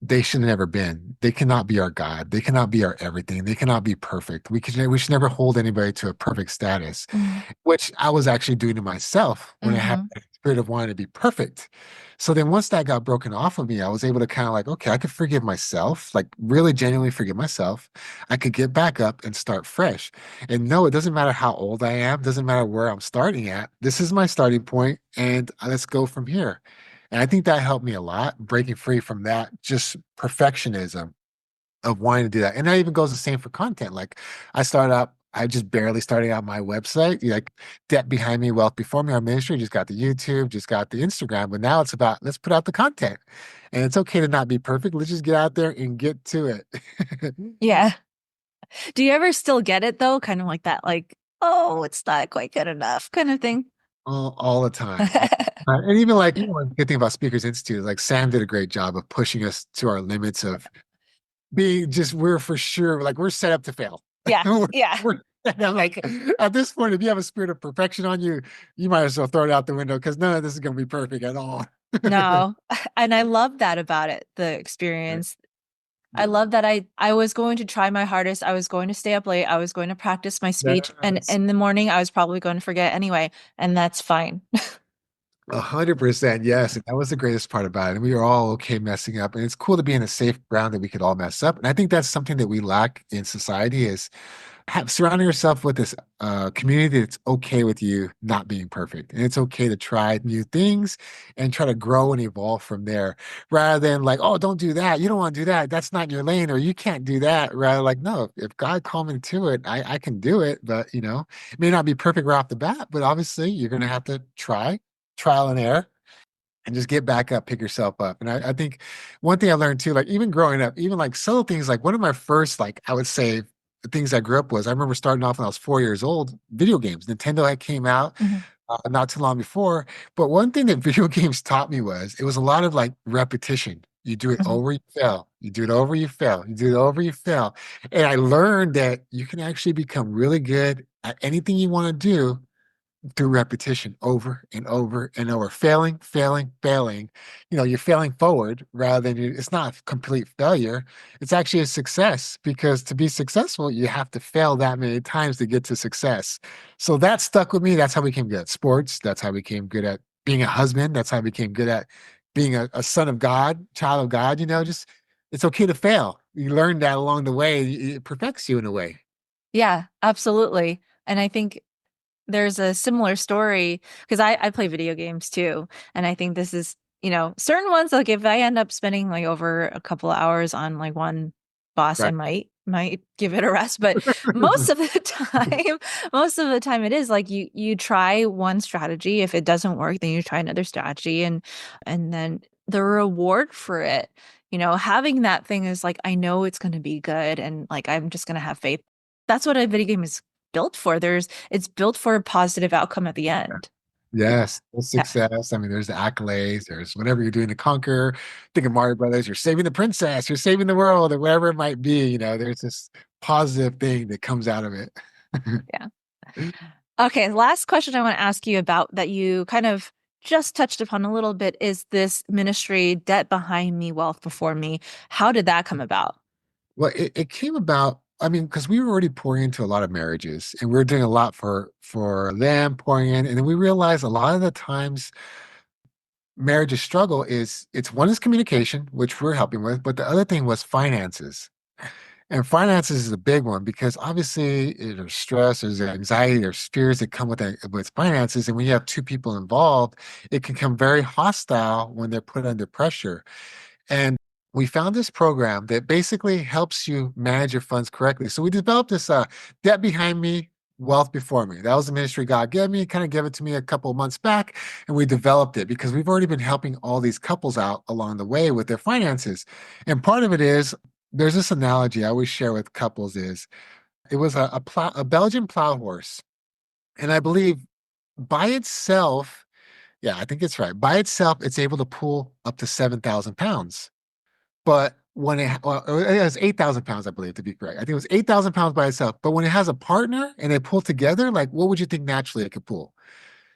they should have never been. They cannot be our God. They cannot be our everything. They cannot be perfect. We should never hold anybody to a perfect status, Mhm. which I was actually doing to myself when I had Mhm. that spirit of wanting to be perfect. So then once that got broken off of me, I was able to kind of like, okay, I could forgive myself, like really genuinely forgive myself. I could get back up and start fresh. And no, it doesn't matter how old I am, doesn't matter where I'm starting at. This is my starting point, and let's go from here. And I think that helped me a lot, breaking free from that just perfectionism of wanting to do that. And that even goes the same for content. Like I just barely started out my website, like debt behind me, wealth before me, our ministry, just got the YouTube, just got the Instagram. But now it's about let's put out the content. And it's okay to not be perfect. Let's just get out there and get to it. Yeah. Do you ever still get it though? Kind of like that, like, oh, it's not quite good enough kind of thing. All the time. And even like, one good thing about Speakers Institute is like Sam did a great job of pushing us to our limits of being just we're for sure like we're set up to fail. Yeah. we're, Yeah. and I'm like at this point, if you have a spirit of perfection on you, you might as well throw it out the window because none of this is going to be perfect at all. No. And I love that about it, the experience. I love that I was going to try my hardest. I was going to stay up late. I was going to practice my speech. And Yes. in the morning, I was probably going to forget anyway. And that's fine. 100%, yes. And that was the greatest part about it. And we were all okay messing up. And it's cool to be in a safe ground that we could all mess up. And I think that's something that we lack in society is surrounding yourself with this community that's okay with you not being perfect. And it's okay to try new things and try to grow and evolve from there rather than like, oh, don't do that. You don't want to do that. That's not your lane or you can't do that. Rather like, no, if God called me to it, I can do it. But, it may not be perfect right off the bat, but obviously you're going to have to try, trial and error and just get back up, pick yourself up. And I think one thing I learned too, like even growing up, even like subtle things, like one of my first, like I would say, the things I grew up was I remember starting off when I was 4 years old, video games. Nintendo had came out Mhm. not too long before. But one thing that video games taught me was it was a lot of like repetition. You do it Mhm. over, you fail. You do it over, you fail. You do it over, you fail. And I learned that you can actually become really good at anything you want to do through repetition over and over and over, failing, failing, failing. You're failing forward rather than it's not a complete failure. It's actually a success because to be successful, you have to fail that many times to get to success. So that stuck with me. That's how we became good at sports. That's how we became good at being a husband. That's how we became good at being a son of God, child of God. Just it's okay to fail. You learn that along the way. It perfects you in a way. Yeah, absolutely. And I think there's a similar story because I play video games too. And I think this is, certain ones, like if I end up spending like over a couple of hours on like one boss, I Right. might give it a rest. But most of the time it is like you try one strategy. If it doesn't work, then you try another strategy. And then the reward for it, having that thing is like, I know it's going to be good and like I'm just going to have faith. That's what a video game is built for. It's built for a positive outcome at the end. Yes, the Yeah. success. I mean, there's the accolades, there's whatever you're doing to conquer. Think of Mario Brothers, you're saving the princess, you're saving the world, or whatever it might be. There's this positive thing that comes out of it. Yeah. Okay, last question I want to ask you about that you kind of just touched upon a little bit is this ministry, Debt Behind Me, Wealth Before Me. How did that come about? Well, it came about, I mean, because we were already pouring into a lot of marriages and we were doing a lot for them pouring in. And then we realized a lot of the times marriage's struggle is it's one is communication, which we're helping with, but the other thing was finances. And finances is a big one because obviously there's stress, there's anxiety, there's fears that come with finances. And when you have two people involved, it can become very hostile when they're put under pressure. And we found this program that basically helps you manage your funds correctly. So we developed this debt behind me, wealth before me. That was the ministry God gave me, kind of gave it to me a couple of months back, and we developed it because we've already been helping all these couples out along the way with their finances. And part of it is there's this analogy I always share with couples is it was a Belgian plow horse. And I believe by itself, yeah, I think it's right. By itself, it's able to pull up to 7,000 pounds. But when well, it has 8,000 pounds, I believe, to be correct. I think it was 8,000 pounds by itself. But when it has a partner and they pull together, like what would you think naturally it could pull?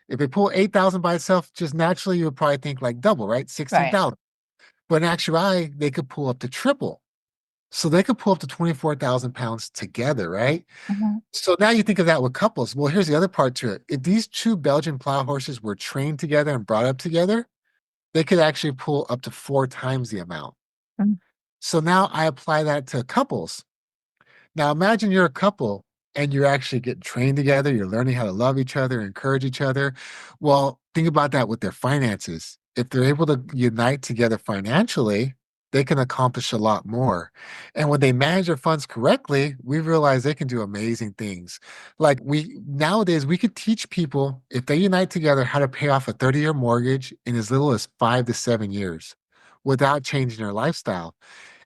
If it pull 8,000 by itself, just naturally, you would probably think like double, right? Right. 16,000. But in actuality, they could pull up to triple. So they could pull up to 24,000 pounds together, right? Mhm. So now you think of that with couples. Well, here's the other part to it. If these two Belgian plow horses were trained together and brought up together, they could actually pull up to 4 times the amount. Mm. So now I apply that to couples. Now imagine you're a couple and you're actually getting trained together, you're learning how to love each other, encourage each other. Well, think about that with their finances. If they're able to unite together financially, they can accomplish a lot more. And when they manage their funds correctly, we realize they can do amazing things. Like we nowadays we could teach people if they unite together how to pay off a 30-year mortgage in as little as 5 to 7 years without changing their lifestyle.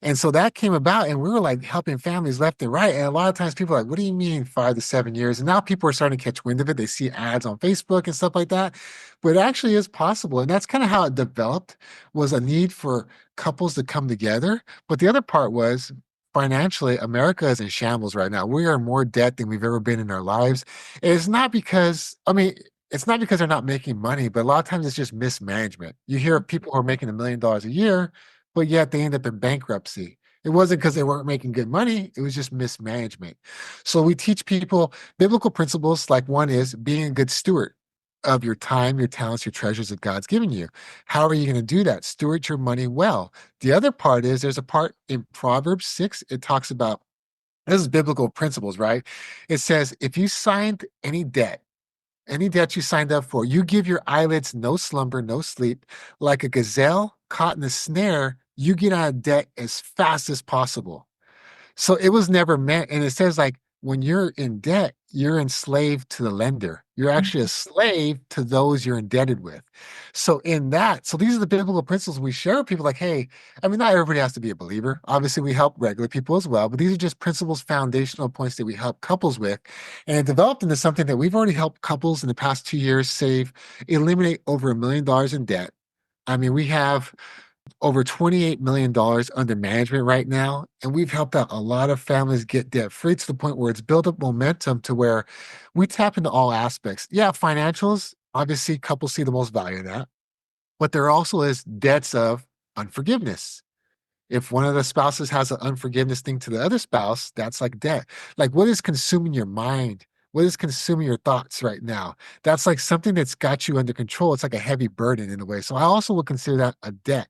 And so that came about, and we were like helping families left and right. And a lot of times people are like, what do you mean 5 to 7 years? And now people are starting to catch wind of it. They see ads on Facebook and stuff like that. But it actually is possible. And that's kind of how it developed was a need for couples to come together. But the other part was financially, America is in shambles right now. We are in more debt than we've ever been in our lives. And it's not because, I mean, it's not because they're not making money, but a lot of times it's just mismanagement. You hear of people who are making $1 million a year, but yet they end up in bankruptcy. It wasn't because they weren't making good money, it was just mismanagement. So we teach people biblical principles, like one is being a good steward of your time, your talents, your treasures that God's given you. How are you going to do that? Steward your money well. The other part is there's a part in Proverbs 6, it talks about this is biblical principles, right? It says, if you signed any debt you signed up for, you give your eyelids no slumber, no sleep. Like a gazelle caught in a snare, you get out of debt as fast as possible. So it was never meant, and it says like when you're in debt, you're enslaved to the lender. You're actually a slave to those you're indebted with. So in that, so these are the biblical principles we share with people like, hey, I mean, not everybody has to be a believer. Obviously, we help regular people as well, but these are just principles, foundational points that we help couples with. And it developed into something that we've already helped couples in the past 2 years eliminate over $1 million in debt. I mean, we have over $28 million under management right now. And we've helped out a lot of families get debt free to the point where it's built up momentum to where we tap into all aspects. Yeah, financials, obviously, couples see the most value in that. But there also is debts of unforgiveness. If one of the spouses has an unforgiveness thing to the other spouse, that's like debt. Like what is consuming your mind? What is consuming your thoughts right now? That's like something that's got you under control. It's like a heavy burden in a way. So I also would consider that a debt.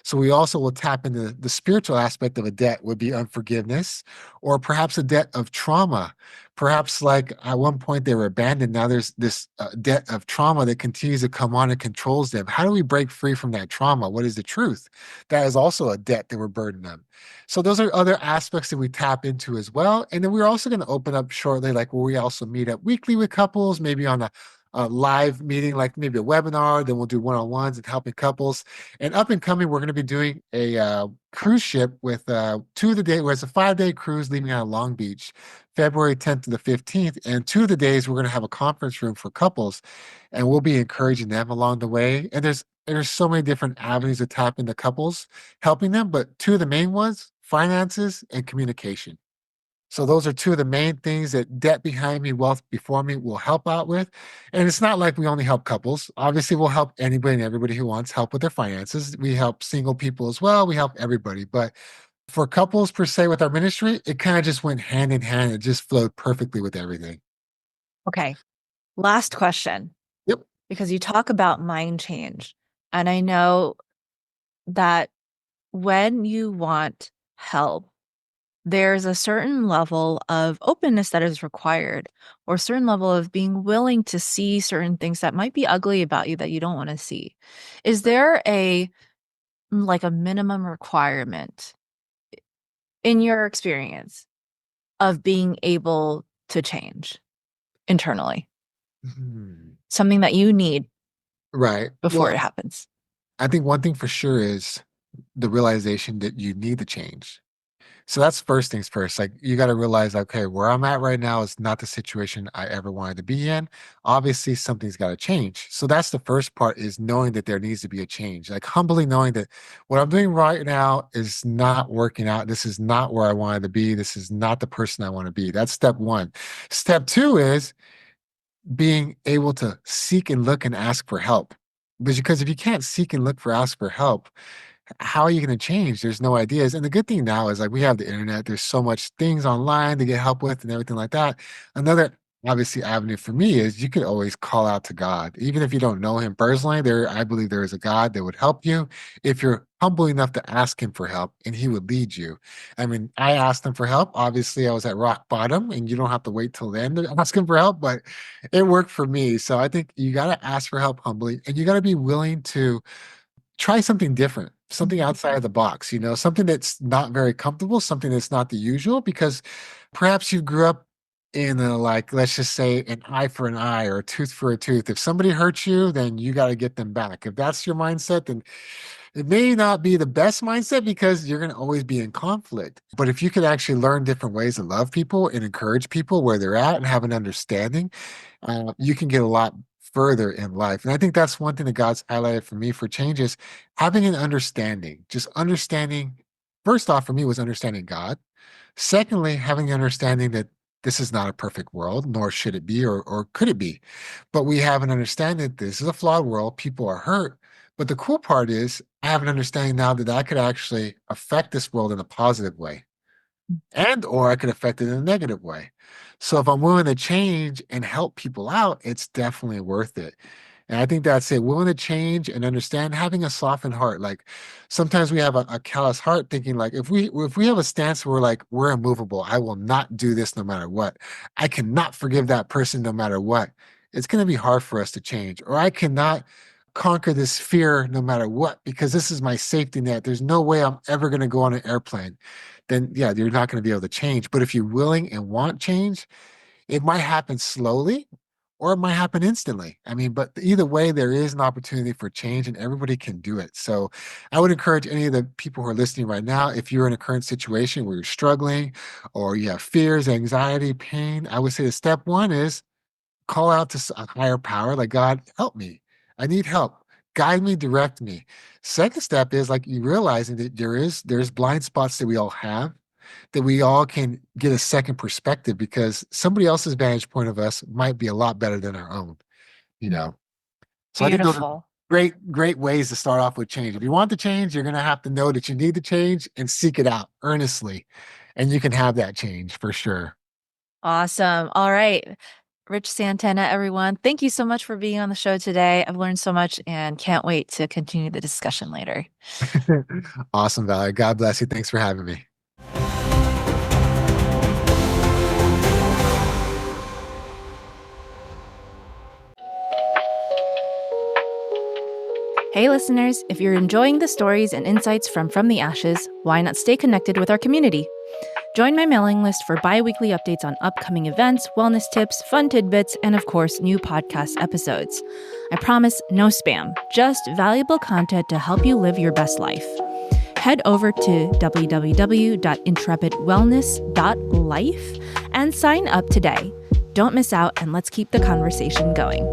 So we also will tap into the spiritual aspect of a debt would be unforgiveness or perhaps a debt of trauma. Perhaps like at one point they were abandoned. Now there's this debt of trauma that continues to come on and controls them. How do we break free from that trauma? What is the truth? That is also a debt that we're burdened on. So those are other aspects that we tap into as well. And then we're also going to open up shortly, like where we also meet up weekly with couples, maybe on a a live meeting, like maybe a webinar. Then we'll do one-on-ones and helping couples. And up and coming, we're going to be doing a cruise ship with 2 of the days, where it's a 5-day cruise leaving out of Long Beach, February 10th to the 15th. And 2 of the days, we're going to have a conference room for couples, and we'll be encouraging them along the way. And there's so many different avenues to tap into couples, helping them. But 2 of the main ones, finances and communication. So those are 2 of the main things that Debt Behind Me, Wealth Before Me will help out with. And it's not like we only help couples. Obviously, we'll help anybody and everybody who wants help with their finances. We help single people as well. We help everybody. But for couples per se with our ministry, it kind of just went hand in hand. It just flowed perfectly with everything. Okay. Last question. Yep. Because you talk about mind change. And I know that when you want help, there's a certain level of openness that is required, or a certain level of being willing to see certain things that might be ugly about you that you don't want to see. Is there a minimum requirement in your experience of being able to change internally? Mhm. Something that you need Right. before Well, it happens? I think one thing for sure is the realization that you need to change. So that's first things first. Like you got to realize, okay, where I'm at right now is not the situation I ever wanted to be in. Obviously, something's got to change. So that's the first part, is knowing that there needs to be a change. Like humbly knowing that what I'm doing right now is not working out. This is not where I wanted to be. This is not the person I want to be. That's step one. Step two is being able to seek and look and ask for help. Because if you can't seek and look for ask for help, how are you going to change? There's no ideas. And the good thing now is like we have the internet. There's so much things online to get help with and everything like that. Another obviously avenue for me is you could always call out to God. Even if you don't know him personally, I believe there is a God that would help you if you're humble enough to ask him for help, and he would lead you. I mean, I asked him for help. Obviously, I was at rock bottom, and you don't have to wait till then to ask him for help, but it worked for me. So I think you got to ask for help humbly, and you got to be willing to try something different, something outside of the box, something that's not very comfortable, something that's not the usual, because perhaps you grew up in like, let's just say an eye for an eye or a tooth for a tooth. If somebody hurts you, then you got to get them back. If that's your mindset, then it may not be the best mindset, because you're going to always be in conflict. But if you could actually learn different ways to love people and encourage people where they're at and have an understanding, you can get a lot further in life. And I think that's one thing that God's highlighted for me for change is having an understanding. Just understanding, first off, for me, was understanding God. Secondly, having the understanding that this is not a perfect world, nor should it be, or could it be. But we have an understanding that this is a flawed world. People are hurt. But the cool part is, I have an understanding now that I could actually affect this world in a positive way, and or I could affect it in a negative way. So if I'm willing to change and help people out, it's definitely worth it. And I think that's it. Willing to change and understand, having a softened heart. Like sometimes we have a callous heart, thinking like if we have a stance where like we're immovable, I will not do this no matter what. I cannot forgive that person no matter what. It's going to be hard for us to change. Or I cannot conquer this fear no matter what, because this is my safety net. There's no way I'm ever going to go on an airplane. Then yeah, you're not going to be able to change. But if you're willing and want change, it might happen slowly or it might happen instantly. I mean, but either way, there is an opportunity for change and everybody can do it. So I would encourage any of the people who are listening right now, if you're in a current situation where you're struggling or you have fears, anxiety, pain, I would say the step one is call out to a higher power, like, God, help me. I need help. Guide me, direct me. Second step is like you realizing that there's blind spots that we all have, that we all can get a second perspective, because somebody else's vantage point of us might be a lot better than our own, you know. So I think those are Beautiful. great ways to start off with change. If you want to change, you're going to have to know that you need to change and seek it out earnestly, and you can have that change for sure. Awesome. All right. Rich Santana, everyone. Thank you so much for being on the show today. I've learned so much and can't wait to continue the discussion later. Awesome, Valerie. God bless you. Thanks for having me. Hey, listeners, if you're enjoying the stories and insights from the Ashes, why not stay connected with our community? Join my mailing list for bi-weekly updates on upcoming events, wellness tips, fun tidbits, and of course, new podcast episodes. I promise no spam, just valuable content to help you live your best life. Head over to www.intrepidwellness.life and sign up today. Don't miss out, and let's keep the conversation going.